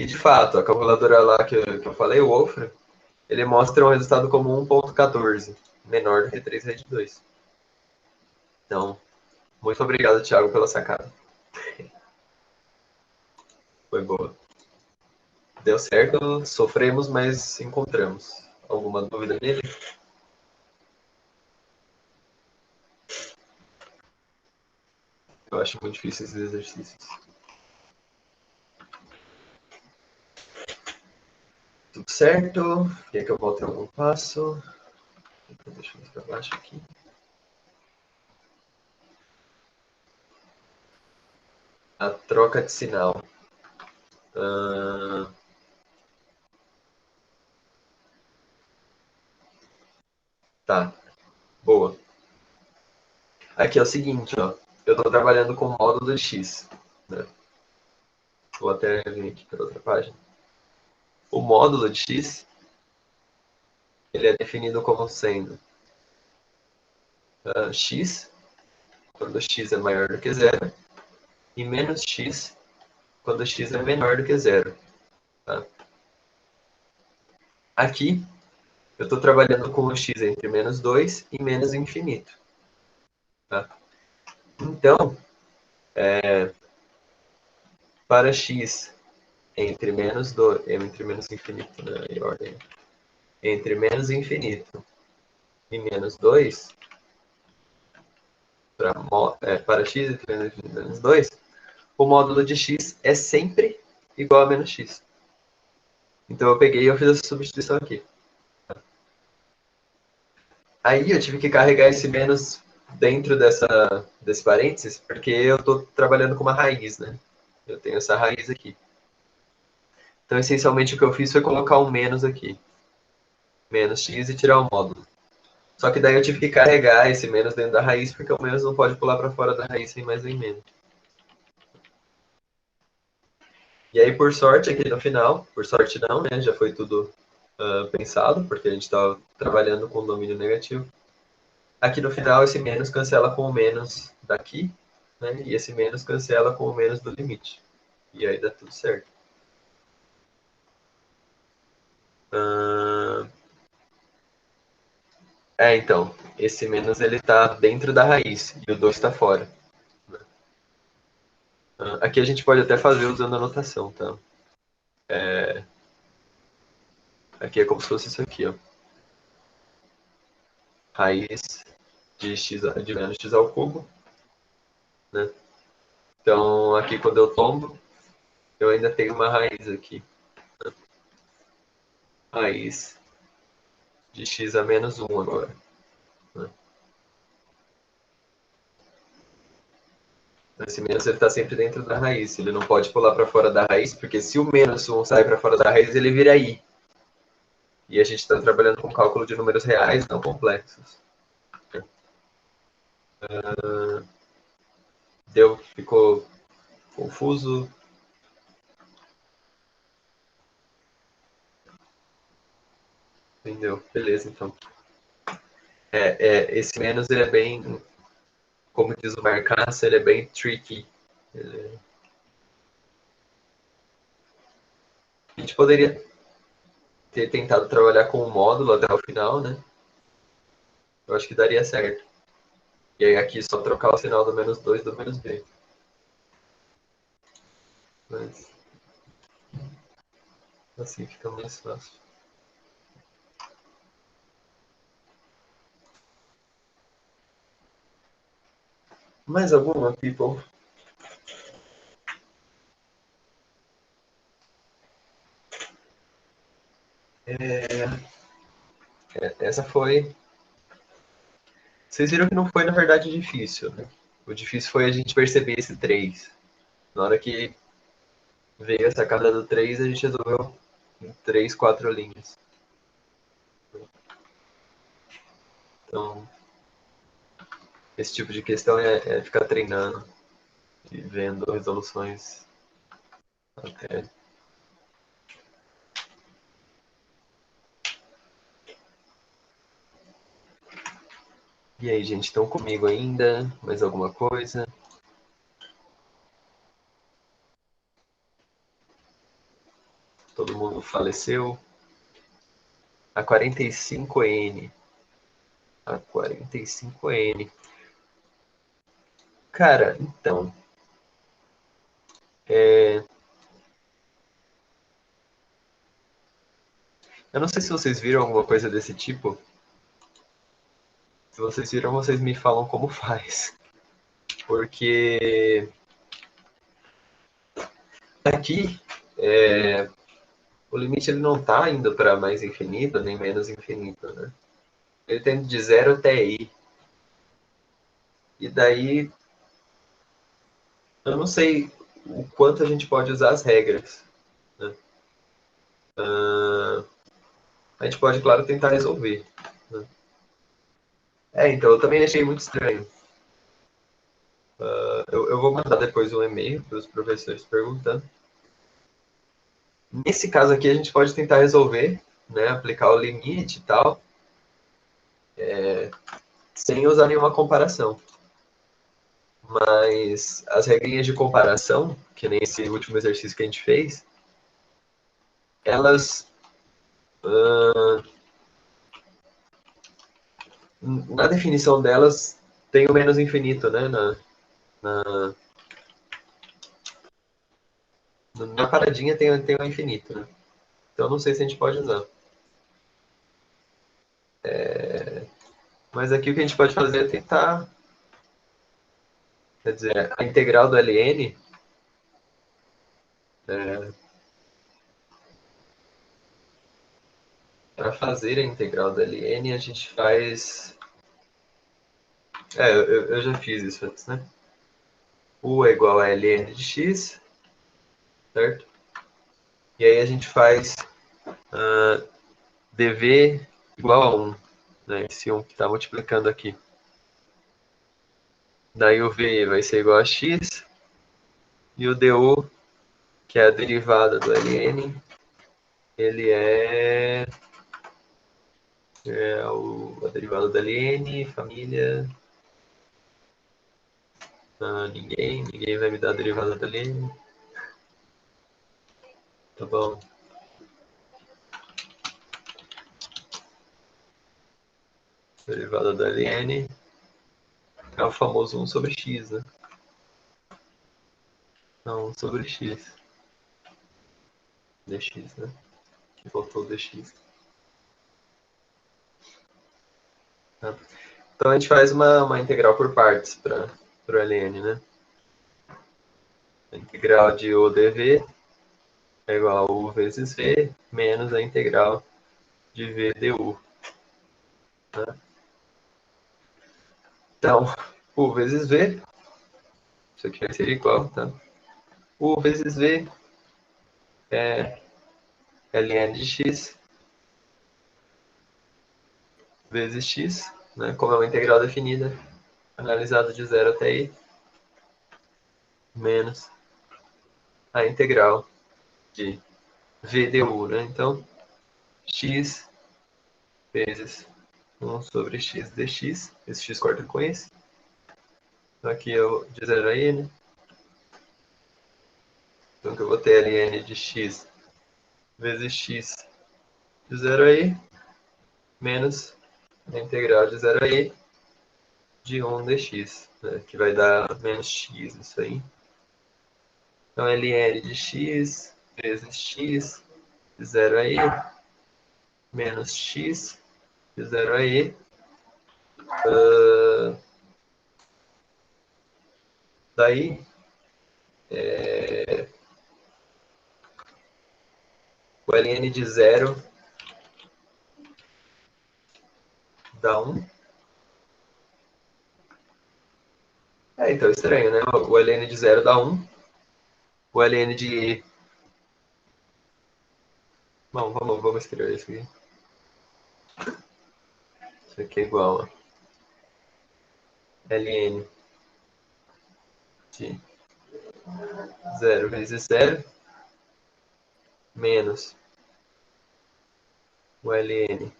de fato, a calculadora lá que eu falei, o Wolfram, ele mostra um resultado como 1,14, menor do que 3 raiz de 2. Então, muito obrigado, Thiago, pela sacada. Foi boa. Deu certo, sofremos, mas encontramos. Alguma dúvida nele? Eu acho muito difícil esses exercícios. Tudo certo? Quer que eu volte algum passo? Deixa eu ver para baixo aqui. A troca de sinal. Tá, boa. Aqui é o seguinte, ó. Eu estou trabalhando com o módulo de x. Né? Vou até vir aqui para outra página. O módulo de x, ele é definido como sendo x, quando x é maior do que zero, e menos x, quando x é menor do que zero. Tá? Aqui, eu estou trabalhando com o x entre menos 2 e menos infinito. Tá? Então, para x entre menos 2, entre menos infinito, né, em ordem, entre menos infinito e menos 2, para x entre menos infinito e menos 2, o módulo de x é sempre igual a menos x. Então eu peguei e eu fiz essa substituição aqui. Aí eu tive que carregar esse menos dentro desse parênteses, porque eu estou trabalhando com uma raiz, né? Eu tenho essa raiz aqui. Então, essencialmente, o que eu fiz foi colocar um menos aqui. Menos x e tirar o módulo. Só que daí eu tive que carregar esse menos dentro da raiz, porque o menos não pode pular para fora da raiz sem mais nem menos. E aí, por sorte, aqui no final, por sorte não, né? Já foi tudo pensado, porque a gente estava trabalhando com domínio negativo. Aqui no final, esse menos cancela com o menos daqui, né? E esse menos cancela com o menos do limite. E aí dá tudo certo. Então, esse menos ele está dentro da raiz e o 2 está fora. Aqui a gente pode até fazer usando a notação, tá? Aqui é como se fosse isso aqui, ó. Raiz de x de menos x ao cubo, né? Então, aqui quando eu tombo, eu ainda tenho uma raiz aqui. Né? Raiz de x a menos 1 agora. Né? Esse menos ele está sempre dentro da raiz. Ele não pode pular para fora da raiz, porque se o menos 1 sai para fora da raiz, ele vira i. E a gente está trabalhando com cálculo de números reais, não complexos. Ficou confuso? Entendeu? Beleza, então. Esse menos, ele é bem, como diz o Marcassa, ele é bem tricky. A gente poderia ter tentado trabalhar com o módulo até o final, né? Eu acho que daria certo. E aí aqui só trocar o sinal do -2 do -b. Mas assim fica mais fácil. Mais alguma, people? Essa foi... Vocês viram que não foi, na verdade, difícil, né? O difícil foi a gente perceber esse 3. Na hora que veio a sacada do 3, a gente resolveu em 3, 4 linhas. Então, esse tipo de questão é ficar treinando e vendo resoluções até. E aí, gente, estão comigo ainda? Mais alguma coisa? Todo mundo faleceu? A 45N. A 45N. Cara, então. Eu não sei se vocês viram alguma coisa desse tipo. Se vocês viram, vocês me falam como faz. Porque aqui o limite ele não está indo para mais infinito nem menos infinito, né? Ele tem de 0 até i. E daí eu não sei o quanto a gente pode usar as regras, né? A gente pode, claro, tentar resolver, né? Então, eu também achei muito estranho. Eu vou mandar depois um e-mail para os professores perguntando. Nesse caso aqui, a gente pode tentar resolver, né? Aplicar o limite e tal, sem usar nenhuma comparação. Mas as regrinhas de comparação, que nem esse último exercício que a gente fez, elas, na definição delas, tem o menos infinito, né? Na paradinha tem o infinito, né? Então não sei se a gente pode usar. Mas aqui o que a gente pode fazer é tentar... Quer dizer, a integral do ln... Para fazer a integral do ln, a gente faz... eu já fiz isso antes, né? U é igual a ln de x, certo? E aí a gente faz dv igual a 1, né? Esse 1 que está multiplicando aqui. Daí o v vai ser igual a x, e o du, que é a derivada do ln, ele a derivada do ln, família... ninguém vai me dar a derivada do ln. Tá bom. Derivada da ln é o famoso 1 sobre x, né? Não, 1 sobre x. Dx, né? Que faltou o dx. Tá. Então a gente faz uma integral por partes para o ln, né? A integral de u dv é igual a u vezes v menos a integral de v du. Tá? Então, u vezes v Isso aqui vai ser igual, tá? U vezes V é ln de x vezes x, né? Como é uma integral definida, analisada de 0 até i, menos a integral de v du, né? Então, x vezes 1 sobre x dx. Esse x corta com esse. Então, aqui eu de 0 a i, né? Então, que eu vou ter ln de x vezes x de 0 a i, menos a integral de 0 a i de 1 dx, né? Que vai dar menos x, isso aí. Então, ln de x vezes x de 0 a i, menos x de 0 a i. Daí, o ln de 0 dá 1. Então, estranho, né? O ln de 0 dá 1. O ln de... Bom, vamos escrever isso aqui. Isso aqui é igual a ln de 0 vezes 0 menos o ln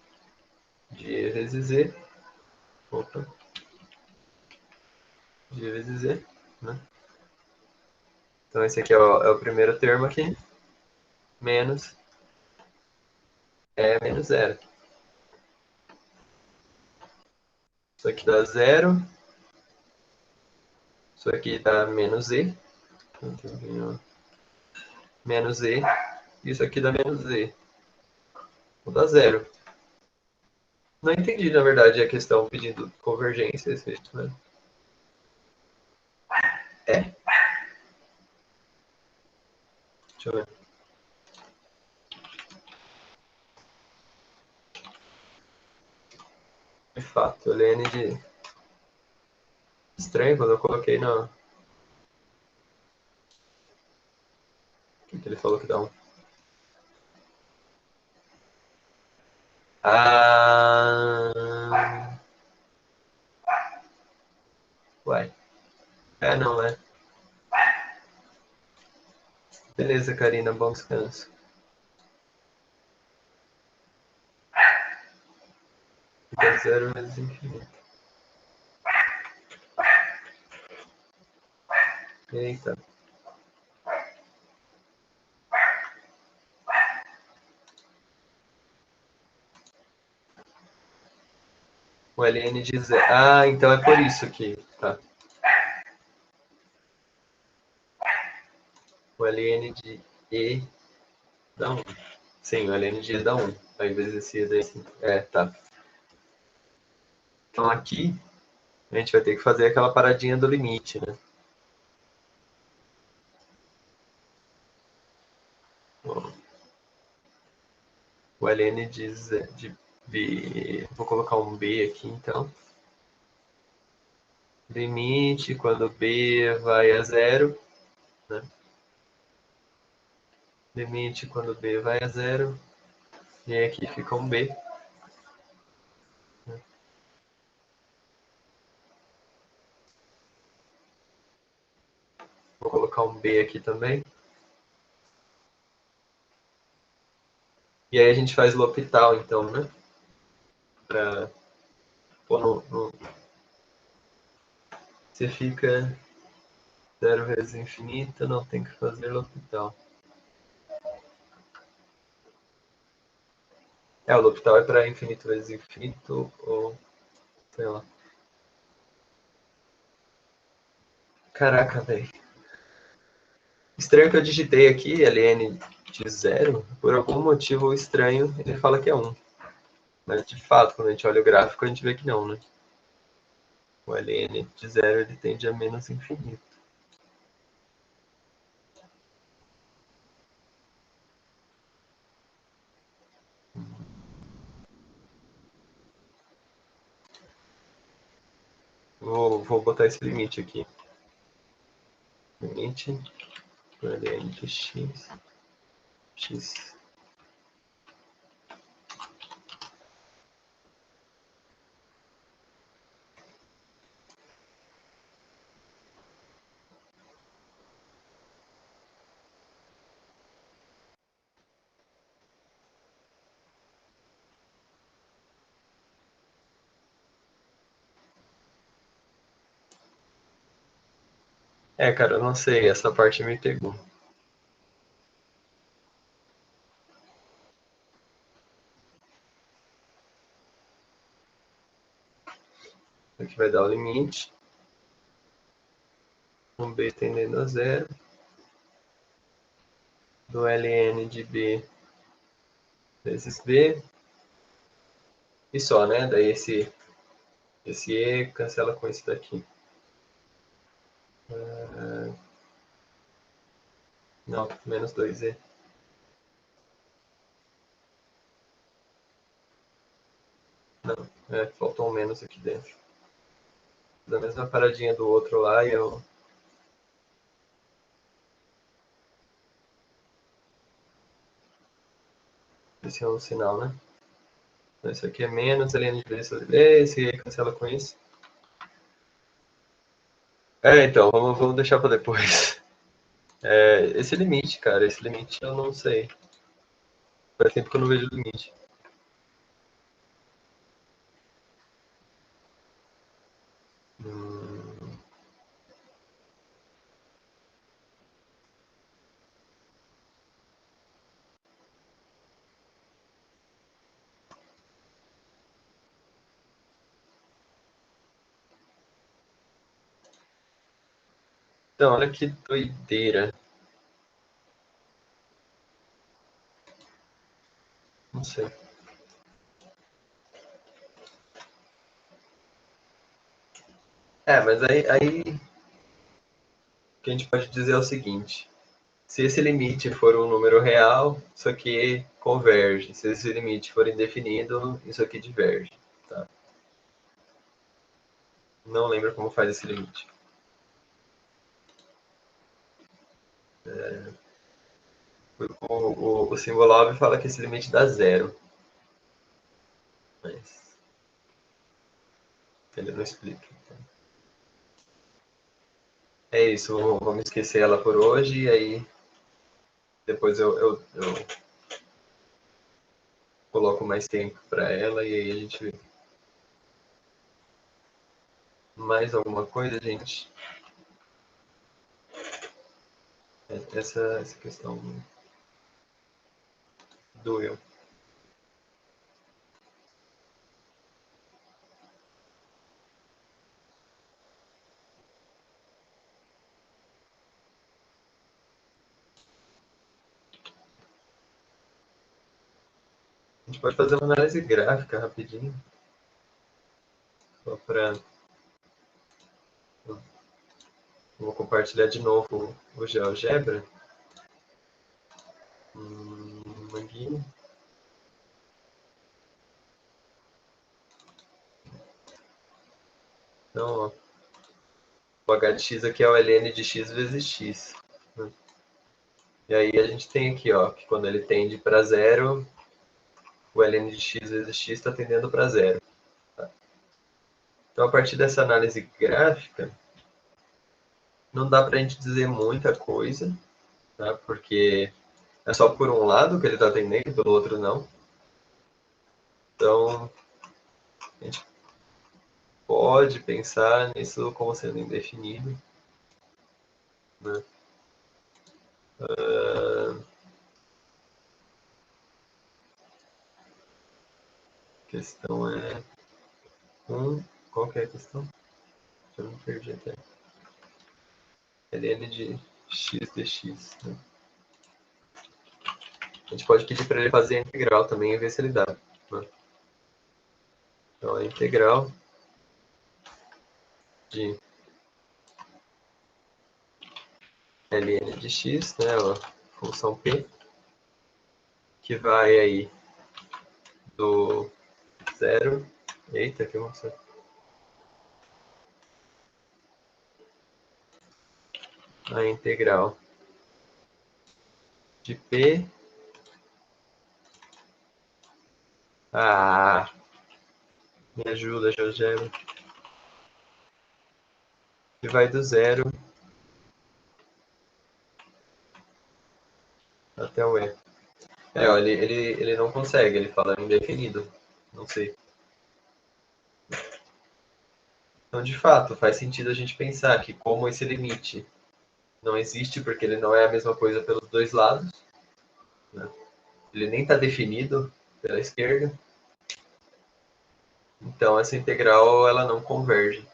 de e vezes e. Opa. De e vezes e, né? Então, esse aqui é o primeiro termo aqui. Menos menos 0. Isso aqui dá 0. Isso aqui dá menos e. Menos e. Isso aqui dá menos e. Vou dar 0. Não entendi, na verdade, a questão pedindo convergência, né? É? Deixa eu ver. De fato, o ln de... Estranho quando eu coloquei na... O que ele falou que dá 1? Ah... Uai. Não é. Beleza, Karina, bom descanso. Fica 0 vezes infinito. Eita. O ln de 0. Ah, então é por isso que... Tá. O ln de e dá 1. Sim, o ln de e dá 1. Aí vezes esse e daí sim. Tá. Então aqui a gente vai ter que fazer aquela paradinha do limite, né? Bom, o ln de b... Vou colocar um b aqui, então. Limite quando b vai a 0, né? Limite quando b vai a 0. E aí aqui fica um b. Vou colocar um b aqui também. E aí a gente faz L'Hopital, então, né? Pra pôr no... Você fica 0 vezes infinito, não tem que fazer L'Hopital. O L'Hopital é para infinito vezes infinito, ou sei lá. Caraca, velho. Estranho que eu digitei aqui, ln de 0, por algum motivo estranho, ele fala que é 1. Mas de fato, quando a gente olha o gráfico, a gente vê que não, né? O ln de 0 ele tende a menos infinito. Vou botar esse limite aqui. limite do ln de x, x. Cara, eu não sei, essa parte me pegou. Aqui vai dar o limite. B tendendo a zero. Do ln de b vezes b. E só, né? Daí esse e cancela com esse daqui. Não, menos 2e. Não, faltou um menos aqui dentro. Da mesma paradinha do outro lá e eu... Esse é um sinal, né? Então, isso aqui é menos, ln de b sobre b, esse e cancela com isso. Então, vamos deixar para depois. Esse limite, cara, esse limite eu não sei. Faz tempo que eu não vejo o limite. Então, olha que doideira. Não sei. Mas aí o que a gente pode dizer é o seguinte. Se esse limite for um número real, isso aqui converge. Se esse limite for indefinido, isso aqui diverge. Tá? Não lembro como faz esse limite. O Simbolov fala que esse limite dá zero. Mas ele não explica. Então. É isso, vamos esquecer ela por hoje e aí depois eu coloco mais tempo para ela e aí a gente vê. Mais alguma coisa, gente? Essa questão doeu. A gente pode fazer uma análise gráfica rapidinho. Só para... Vou compartilhar de novo o GeoGebra. Aqui. Então, ó, o h de x aqui é o ln de x vezes x. Né? E aí a gente tem aqui, ó, que quando ele tende para zero, o ln de x vezes x está tendendo para zero. Tá? Então, a partir dessa análise gráfica, não dá para a gente dizer muita coisa, tá? Porque é só por um lado que ele está tendendo, pelo outro não. Então, a gente pode pensar nisso como sendo indefinido. Né? A questão é... Qual que é a questão? Eu me perdi até. ln de x dx. Né? A gente pode pedir para ele fazer a integral também e ver se ele dá. Né? Então, a integral de ln de x, né, a função p, que vai aí do zero. Eita, que emoção. a integral de P. Me ajuda, GeoGebra. Que vai do 0 até o E. Ó, ele não consegue, ele fala indefinido. Não sei. Então, de fato, faz sentido a gente pensar que como esse limite não existe, porque ele não é a mesma coisa pelos dois lados, né? Ele nem está definido pela esquerda, então essa integral ela não converge.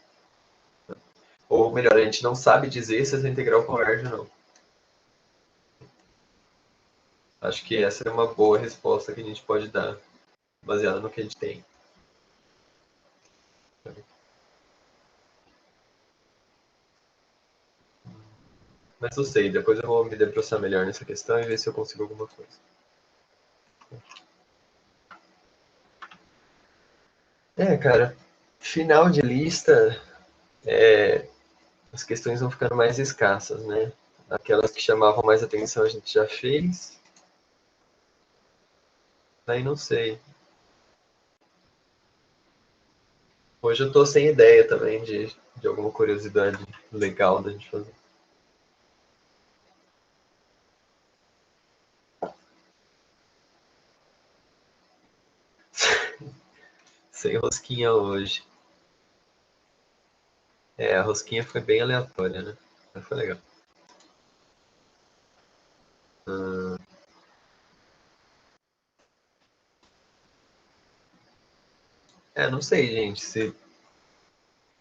Ou melhor, a gente não sabe dizer se essa integral converge ou não. Acho que essa é uma boa resposta que a gente pode dar, baseada no que a gente tem. Mas não sei, depois eu vou me debruçar melhor nessa questão e ver se eu consigo alguma coisa. Cara, final de lista, as questões vão ficando mais escassas, né? Aquelas que chamavam mais atenção a gente já fez. Aí não sei. Hoje eu tô sem ideia também de alguma curiosidade legal da gente fazer. Sem rosquinha hoje. A rosquinha foi bem aleatória, né? Mas foi legal. Não sei, gente, se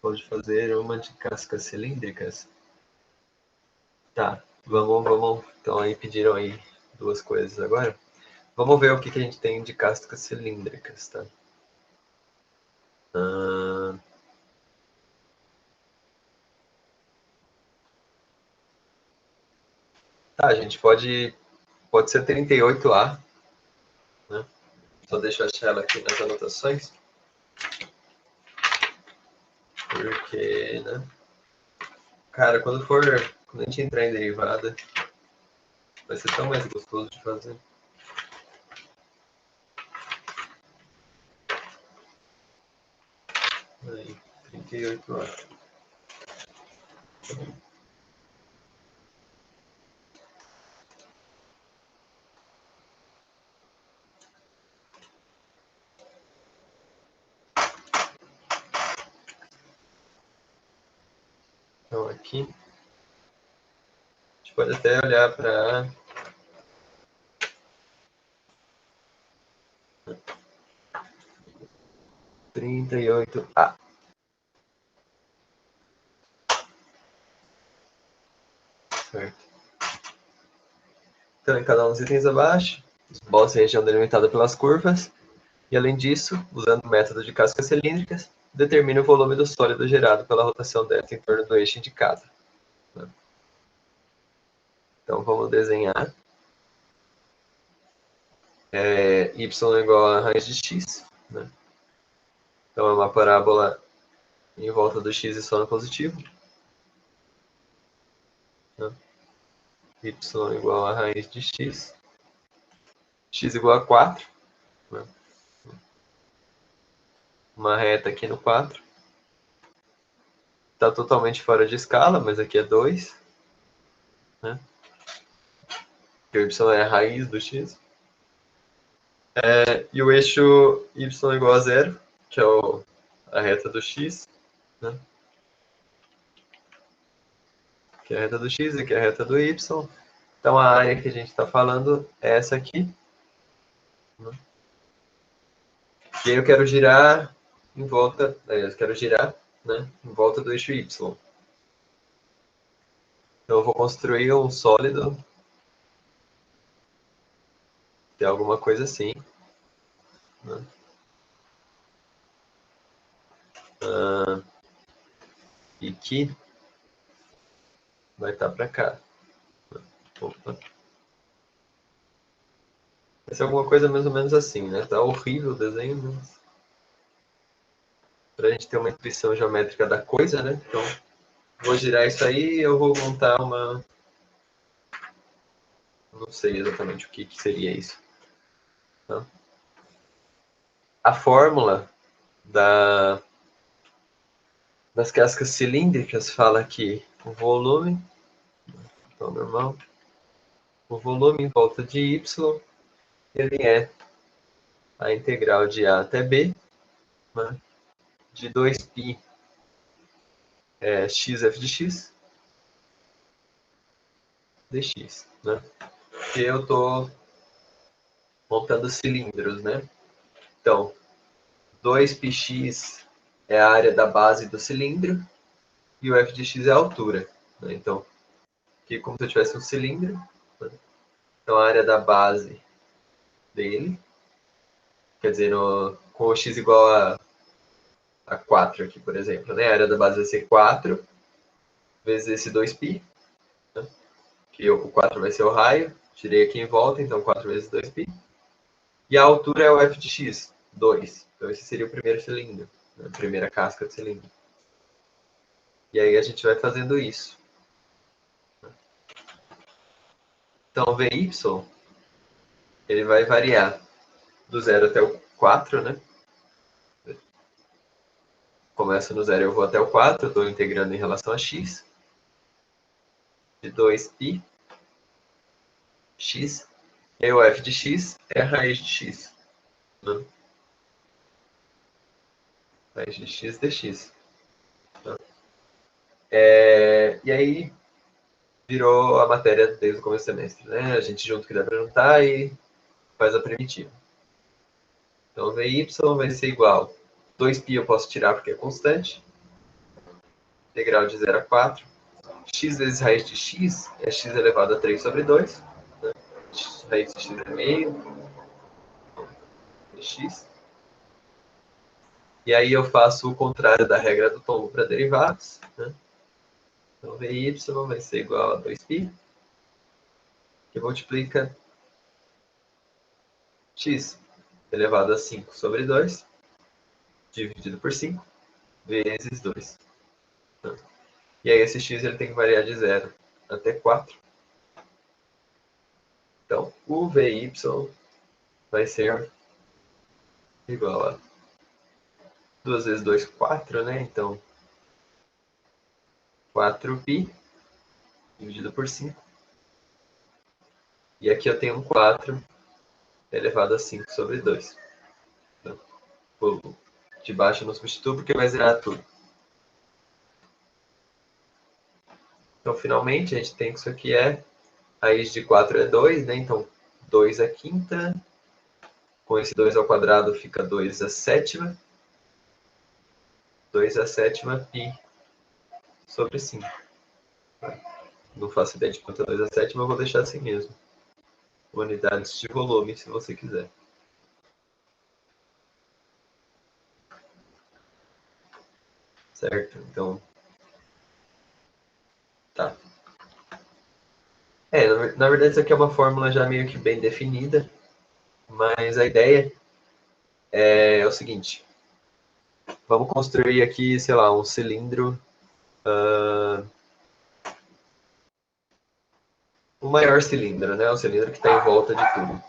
pode fazer uma de cascas cilíndricas. Tá, vamos. Então aí pediram aí duas coisas agora. Vamos ver o que a gente tem de cascas cilíndricas, tá? Tá, a gente pode ser 38A, né? Só deixa eu achar ela aqui nas anotações. Porque, né? Cara, quando a gente entrar em derivada, vai ser tão mais gostoso de fazer. Aí, 38A. Então aqui, a gente pode até olhar para 38A. Certo. Então, em cada um dos itens abaixo, esboça a região delimitada pelas curvas. E, além disso, usando o método de cascas cilíndricas, determina o volume do sólido gerado pela rotação delta em torno do eixo indicado. Então, vamos desenhar. Y igual a raiz de x. Né? Então, é uma parábola em volta do x e só no positivo. Né? Y igual a raiz de x. X igual a 4. Né? Uma reta aqui no 4. Está totalmente fora de escala, mas aqui é 2. Né? Que o y é a raiz do x. E o eixo y igual a 0, que é a reta do x. Né? Que é a reta do x e que é a reta do y. Então, a área que a gente está falando é essa aqui. Né? E aí eu quero girar em volta, eu quero girar, né, em volta do eixo y. Então, eu vou construir um sólido, tem alguma coisa assim. Né? E que vai estar para cá. Opa. Vai ser alguma coisa mais ou menos assim, né? Tá horrível o desenho, mas para a gente ter uma intuição geométrica da coisa, né? Então, Vou girar isso aí e eu vou montar uma... Não sei exatamente o que seria isso. Tá? A fórmula das cascas cilíndricas fala que o volume, então normal, o volume em volta de y, ele é a integral de a até b, né, de 2π xf de x dx, né? Que eu estou montando cilindros, né? Então, 2πx é a área da base do cilindro e o f de x é a altura, né? Então, aqui como se eu tivesse um cilindro, né? Então a área da base dele, quer dizer, com o x igual a 4 aqui, por exemplo, né? A área da base vai ser 4 vezes esse 2π, né? Que o 4 vai ser o raio, tirei aqui em volta, então 4 vezes 2π. E a altura é o f de x, 2. Então esse seria o primeiro cilindro, né? A primeira casca de cilindro. E aí a gente vai fazendo isso. Então Vy, ele vai variar do 0 até o 4, né? Começa no 0 e eu vou até o 4, eu estou integrando em relação a x. De 2π x, e aí o f de x é a raiz de x, né? Raiz de x dx. Tá? E aí virou a matéria desde o começo do semestre, né? A gente junta o que dá para juntar e faz a primitiva. Então Vy vai ser igual, 2π eu posso tirar porque é constante, integral de 0 a 4, x vezes raiz de x é x elevado a 3 sobre 2, né? Raiz de x é meio, x. E aí eu faço o contrário da regra do tombo para derivados, né? Então Vy vai ser igual a 2π, que multiplica x elevado a 5 sobre 2, dividido por 5, vezes 2. E aí esse x ele tem que variar de 0 até 4. Então, o Vy vai ser igual a 2 vezes 2, 4, né? Então, 4π dividido por 5. E aqui eu tenho um 4 elevado a 5 sobre 2. Então, de baixo eu não substituo porque vai zerar tudo. Então, finalmente, a gente tem que isso aqui raiz de 4 é 2, né? Então, 2 à quinta. Com esse 2 ao quadrado fica 2 à sétima. 2 à sétima π sobre 5. Não faço ideia de quanto é 2 à sétima, eu vou deixar assim mesmo. Unidades de volume, se você quiser. Certo? Então, tá. Na verdade, isso aqui é uma fórmula já meio que bem definida, mas a ideia é o seguinte. Vamos construir aqui, sei lá, um cilindro, o maior cilindro, né? O cilindro que está em volta de tudo.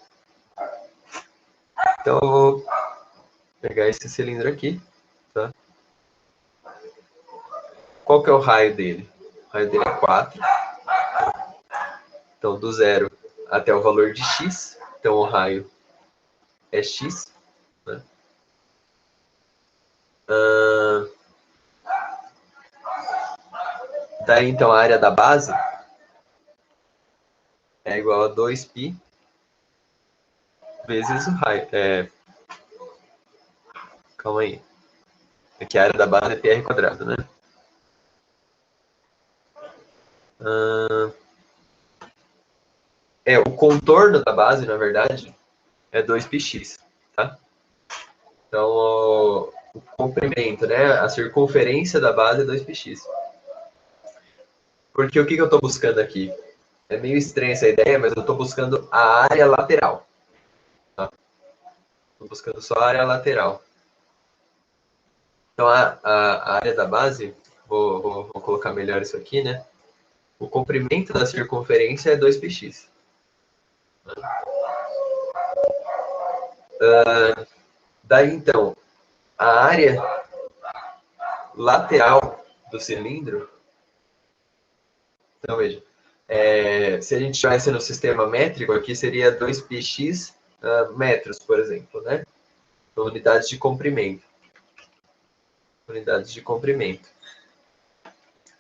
Então, eu vou pegar esse cilindro aqui, tá? Qual que é o raio dele? O raio dele é 4. Então, do 0 até o valor de x. Então, o raio é x, né? Daí, então, a área da base é igual a 2π vezes o raio. Calma aí. Aqui a área da base é πr quadrado, né? O contorno da base, na verdade, é 2πx, tá? Então, o comprimento, né? A circunferência da base é 2πx. Porque o que eu estou buscando aqui? É meio estranha essa ideia, mas eu estou buscando a área lateral. Tá? Estou buscando só a área lateral. Então, a área da base, vou colocar melhor isso aqui, né? O comprimento da circunferência é 2πx. Daí, então, a área lateral do cilindro... Então, veja, se a gente estivesse no sistema métrico, aqui seria 2πx metros, por exemplo, né? Então, unidades de comprimento. Unidades de comprimento.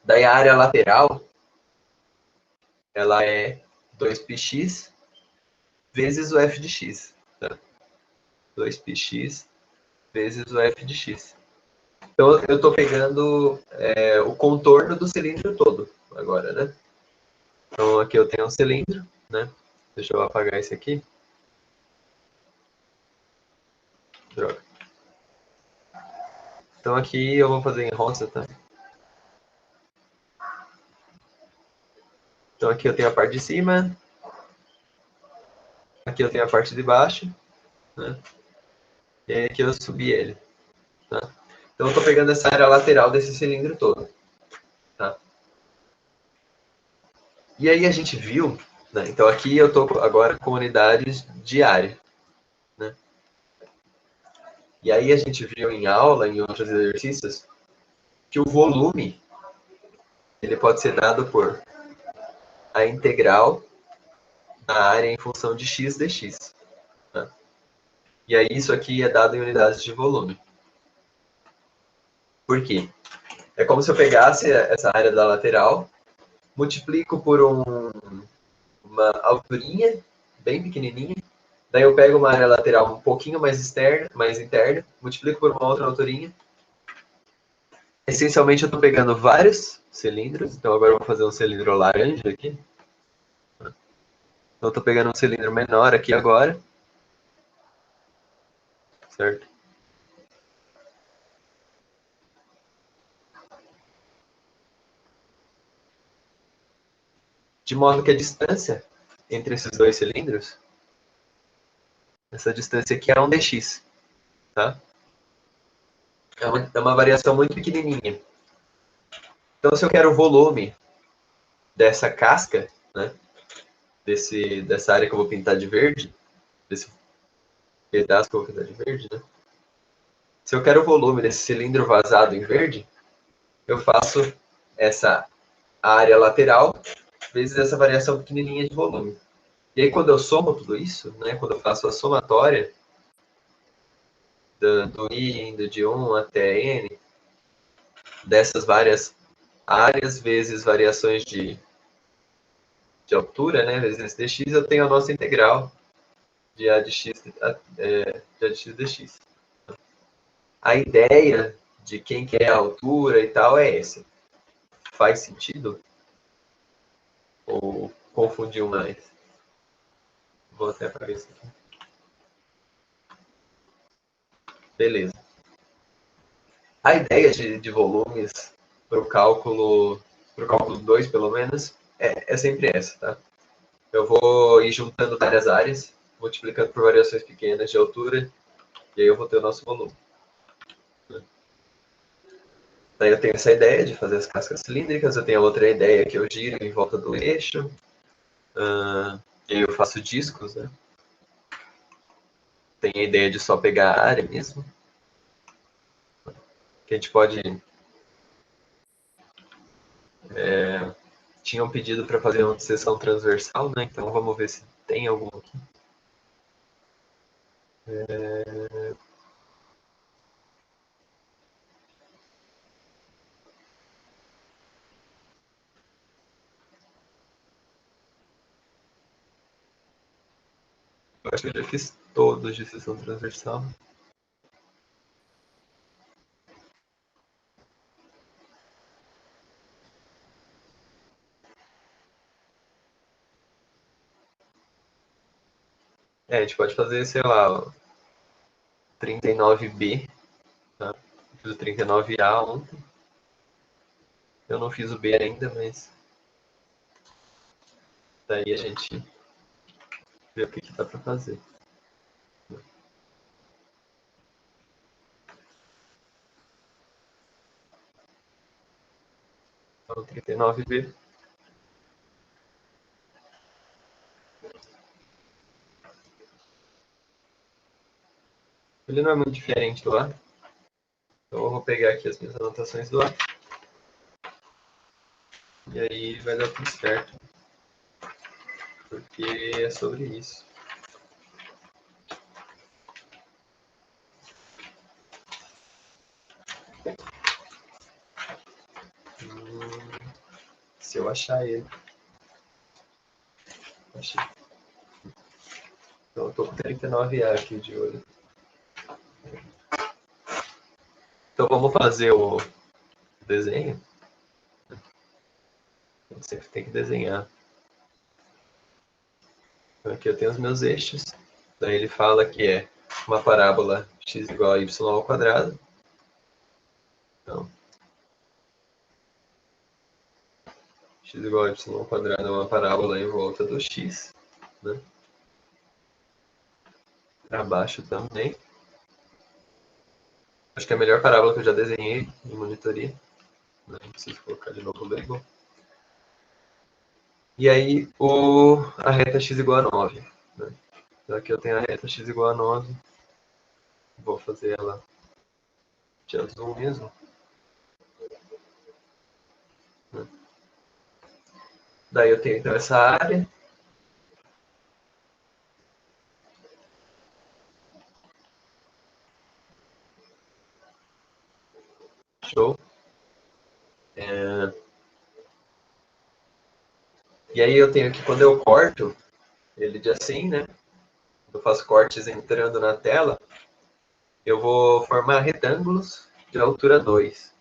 Daí, a área lateral, ela é 2πx vezes o f de x. Tá? 2πx vezes o f de x. Então, eu estou pegando o contorno do cilindro todo agora, né? Então, aqui eu tenho um cilindro, né? Deixa eu apagar esse aqui. Droga. Então, aqui eu vou fazer em rosa, tá? Então, aqui eu tenho a parte de cima. Aqui eu tenho a parte de baixo, né? E aí aqui eu subi ele, tá? Então, eu estou pegando essa área lateral desse cilindro todo, tá? E aí a gente viu, né? Então, aqui eu estou agora com unidades de área, né? E aí a gente viu em aula, em outros exercícios, que o volume ele pode ser dado por a integral da área em função de x dx. Tá? E aí isso aqui é dado em unidades de volume. Por quê? É como se eu pegasse essa área da lateral, multiplico por uma alturinha bem pequenininha, daí eu pego uma área lateral um pouquinho mais interna, multiplico por uma outra alturinha. Essencialmente eu estou pegando vários cilindros, então agora eu vou fazer um cilindro laranja aqui. Então eu estou pegando um cilindro menor aqui agora, certo? De modo que a distância entre esses dois cilindros, essa distância aqui é 1 dx, tá? É uma variação muito pequenininha. Então, se eu quero o volume dessa casca, né, dessa área que eu vou pintar de verde, desse pedaço que eu vou pintar de verde, né? Se eu quero o volume desse cilindro vazado em verde, eu faço essa área lateral vezes essa variação pequenininha de volume. E aí, quando eu somo tudo isso, né, quando eu faço a somatória do I indo de 1 até N, dessas várias áreas vezes variações de altura, né, vezes dx, eu tenho a nossa integral de a de x, de a de x dx. A ideia de quem quer a altura e tal é essa. Faz sentido? Ou confundiu mais? Vou até apagar isso aqui. Beleza. A ideia de volumes para o cálculo 2, pelo menos, é sempre essa, tá? Eu vou ir juntando várias áreas, multiplicando por variações pequenas de altura, e aí eu vou ter o nosso volume. Daí eu tenho essa ideia de fazer as cascas cilíndricas, eu tenho outra ideia que eu giro em volta do eixo, e aí eu faço discos, né? Tem a ideia de só pegar a área mesmo, que a gente pode... Tinham pedido para fazer uma seção transversal, né? Então vamos ver se tem algum aqui. Eu acho que eu já fiz todos de seção transversal. A gente pode fazer, sei lá, 39B, tá? Fiz o 39A ontem. Eu não fiz o B ainda, mas daí a gente vê o que dá para fazer. Então, 39b. Ele não é muito diferente do A. Então, eu vou pegar aqui as minhas anotações do A. E aí vai dar tudo certo. Porque é sobre isso. Se eu achar ele. Achei. Então eu tô com 39A aqui de olho. Então vamos fazer o desenho. Você tem que desenhar. Então aqui eu tenho os meus eixos. Daí ele fala que é uma parábola x igual a y ao quadrado. Então, x igual a y ao quadrado é uma parábola em volta do x. Né? Para baixo também. Acho que é a melhor parábola que eu já desenhei em monitoria. Não preciso colocar de novo o label. E aí a reta x igual a 9. Né? Então aqui eu tenho a reta x igual a 9. Vou fazer ela de azul mesmo. Né? Daí eu tenho então essa área. Show. E aí eu tenho que, quando eu corto ele de assim, né? Eu faço cortes entrando na tela, eu vou formar retângulos de altura 2.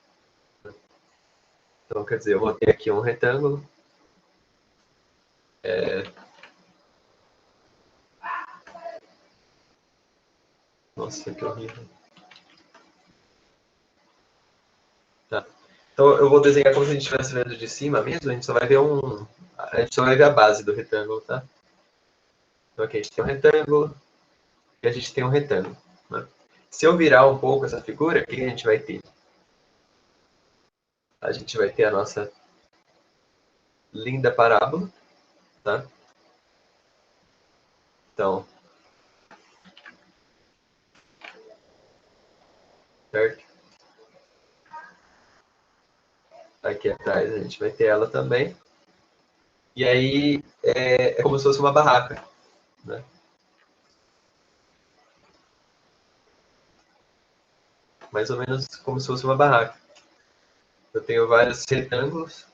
Então, quer dizer, eu vou ter aqui um retângulo. Nossa, que horrível. Tá. Então, eu vou desenhar como se a gente estivesse vendo de cima mesmo, a gente só vai ver a gente só vai ver a base do retângulo, tá? Então, aqui a gente tem um retângulo e a gente tem um retângulo. Né? Se eu virar um pouco essa figura, o que a gente vai ter? A gente vai ter a nossa linda parábola, tá? Então, certo? Aqui atrás a gente vai ter ela também. E aí é como se fosse uma barraca, né? Mais ou menos como se fosse uma barraca. Eu tenho vários retângulos,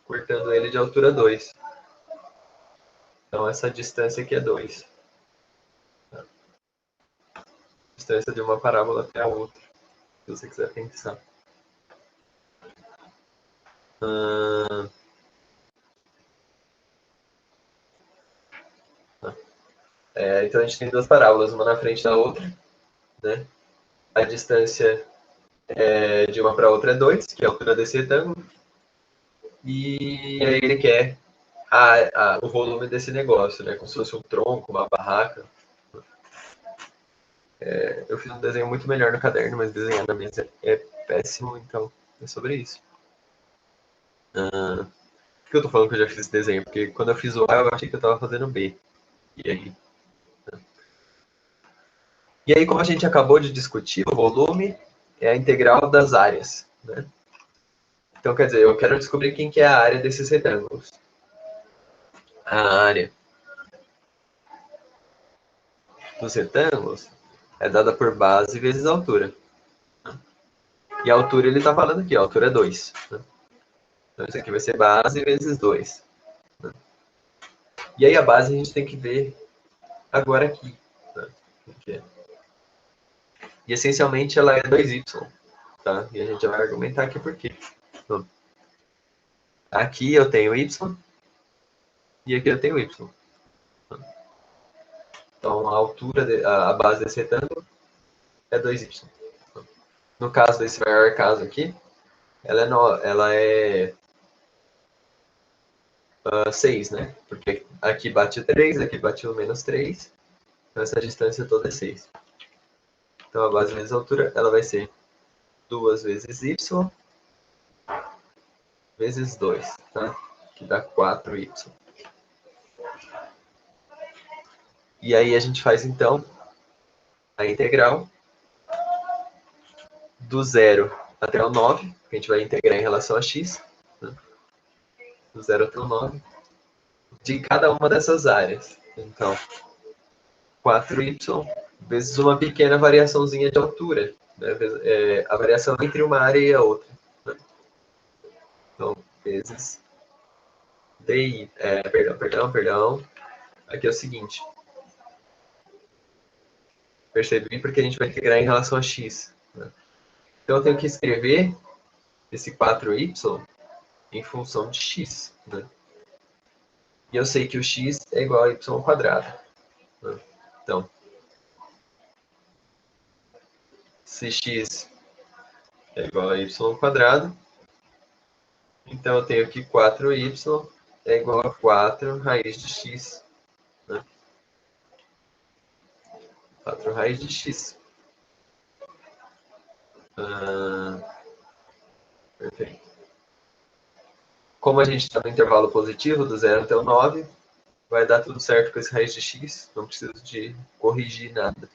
cortando ele de altura 2. Então essa distância aqui é 2. Tá? Distância de uma parábola até a outra, se você quiser pensar. Então a gente tem duas parábolas, uma na frente da outra, né? A distância de uma para outra é 2, que é a altura desse retângulo. E aí ele quer o volume desse negócio, né? Como se fosse um tronco, uma barraca. Eu fiz um desenho muito melhor no caderno, mas desenhar na mesa é péssimo, então é sobre isso. Por que eu tô falando que eu já fiz esse desenho? Porque quando eu fiz o A, eu achei que eu tava fazendo B. E aí? E aí, como a gente acabou de discutir, o volume é a integral das áreas, né? Então, quer dizer, eu quero descobrir quem que é a área desses retângulos. A área dos retângulos é dada por base vezes altura. E a altura ele está falando aqui, a altura é 2. Né? Então isso aqui vai ser base vezes 2. Né? E aí a base a gente tem que ver agora aqui. Né? Aqui. E essencialmente ela é 2y. Tá? E a gente vai argumentar aqui por quê. Então, aqui eu tenho y e aqui eu tenho y. Então a altura, a base desse retângulo é 2y. No caso desse maior caso aqui, ela é 6, né? Porque aqui bate o 3, aqui bate o menos 3. Então essa distância toda é 6. Então a base vezes a altura, ela vai ser 2 vezes y vezes 2, tá? Que dá 4y. E aí a gente faz, então, a integral do 0 até o 9, que a gente vai integrar em relação a x, né? Do 0 até o 9, de cada uma dessas áreas. Então, 4y vezes uma pequena variaçãozinha de altura, né? A variação entre uma área e a outra. Né? Então, vezes di, perdão. Aqui é o seguinte. Percebi porque a gente vai integrar em relação a x. Né? Então, eu tenho que escrever esse 4y em função de x. Né? E eu sei que o x é igual a y ao quadrado. Né? Então, se x é igual a y ao quadrado, então eu tenho que 4y é igual a 4 raiz de x. Né? 4 raiz de x. Perfeito. Como a gente está no intervalo positivo, do 0 até o 9, vai dar tudo certo com esse raiz de x, não preciso de corrigir nada.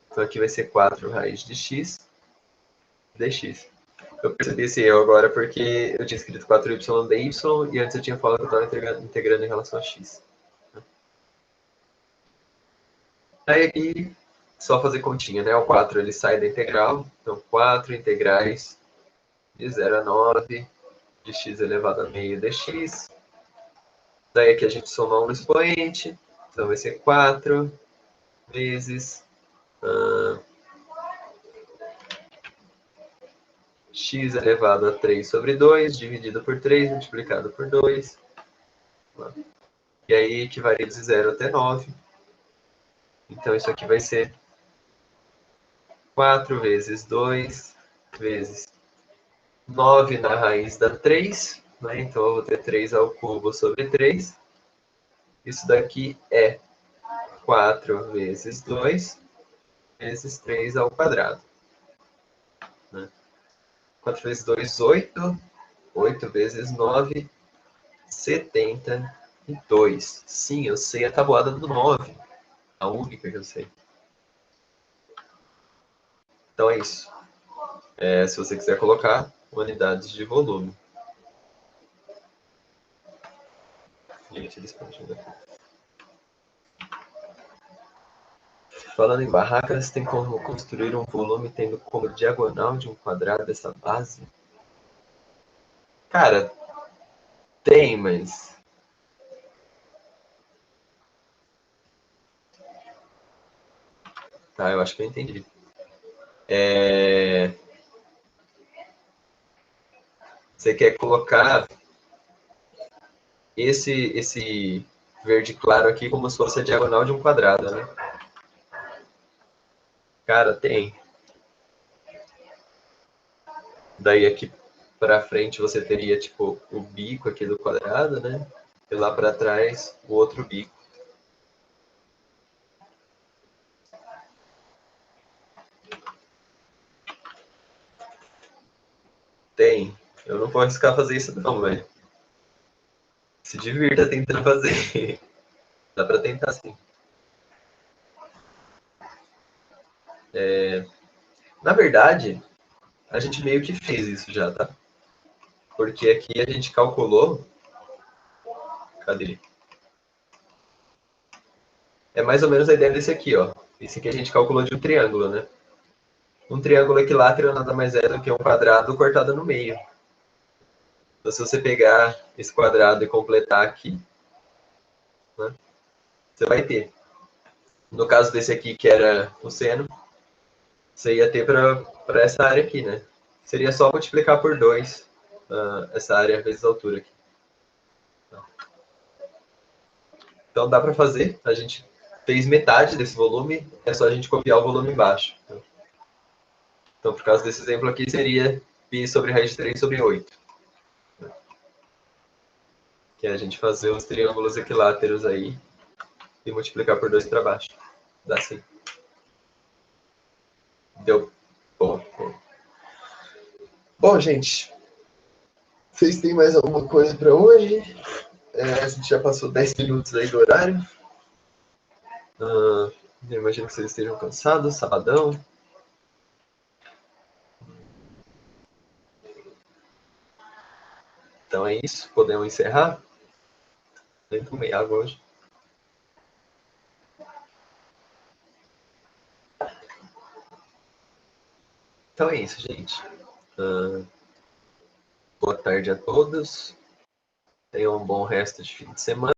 Então aqui vai ser 4 raiz de x dx. Eu percebi esse erro agora porque eu tinha escrito 4y dy e antes eu tinha falado que eu estava integrando em relação a x. Aí aqui, só fazer continha, né? O 4 ele sai da integral, então 4 integrais de 0 a 9 de x elevado a meio dx. Daí aqui a gente soma um no expoente, então vai ser 4 vezes x elevado a 3 sobre 2, dividido por 3, multiplicado por 2. E aí que varia de 0 até 9. Então isso aqui vai ser 4 vezes 2 vezes 9 na raiz da 3. Né? Então eu vou ter 3 ao cubo sobre 3. Isso daqui é 4 vezes 2 vezes 3 ao quadrado. Né? 4 vezes 2, 8. 8 vezes 9, 72. Sim, eu sei a tabuada do 9. A única que eu sei. Então é isso. Se você quiser colocar unidades de volume. Gente, eles continuam aqui. Falando em barracas, tem como construir um volume tendo como diagonal de um quadrado essa base? Cara, tem, mas... Tá, eu acho que eu entendi. Você quer colocar esse verde claro aqui como se fosse a diagonal de um quadrado, né? Cara, tem. Daí aqui para frente você teria tipo o bico aqui do quadrado, né? E lá para trás o outro bico. Tem. Eu não vou arriscar fazer isso não, velho. Se divirta tentando fazer. Dá para tentar sim. Na verdade, a gente meio que fez isso já, tá? Porque aqui a gente calculou... Cadê? É mais ou menos a ideia desse aqui, ó. Esse aqui a gente calculou de um triângulo, né? Um triângulo equilátero nada mais é do que um quadrado cortado no meio. Então, se você pegar esse quadrado e completar aqui, né, você vai ter. No caso desse aqui, que era o seno, você ia ter para essa área aqui, né? Seria só multiplicar por 2 essa área vezes a altura aqui. Então, dá para fazer. A gente fez metade desse volume, é só a gente copiar o volume embaixo. Então, por causa desse exemplo aqui, seria π sobre raiz de 3 sobre 8. Que é a gente fazer os triângulos equiláteros aí e multiplicar por 2 para baixo. Dá sim. Deu. Bom, gente. Vocês têm mais alguma coisa para hoje? A gente já passou 10 minutos aí do horário. Eu imagino que vocês estejam cansados, sabadão. Então é isso, podemos encerrar? Nem tomei água hoje. Então é isso, gente. Boa tarde a todos. Tenham um bom resto de fim de semana.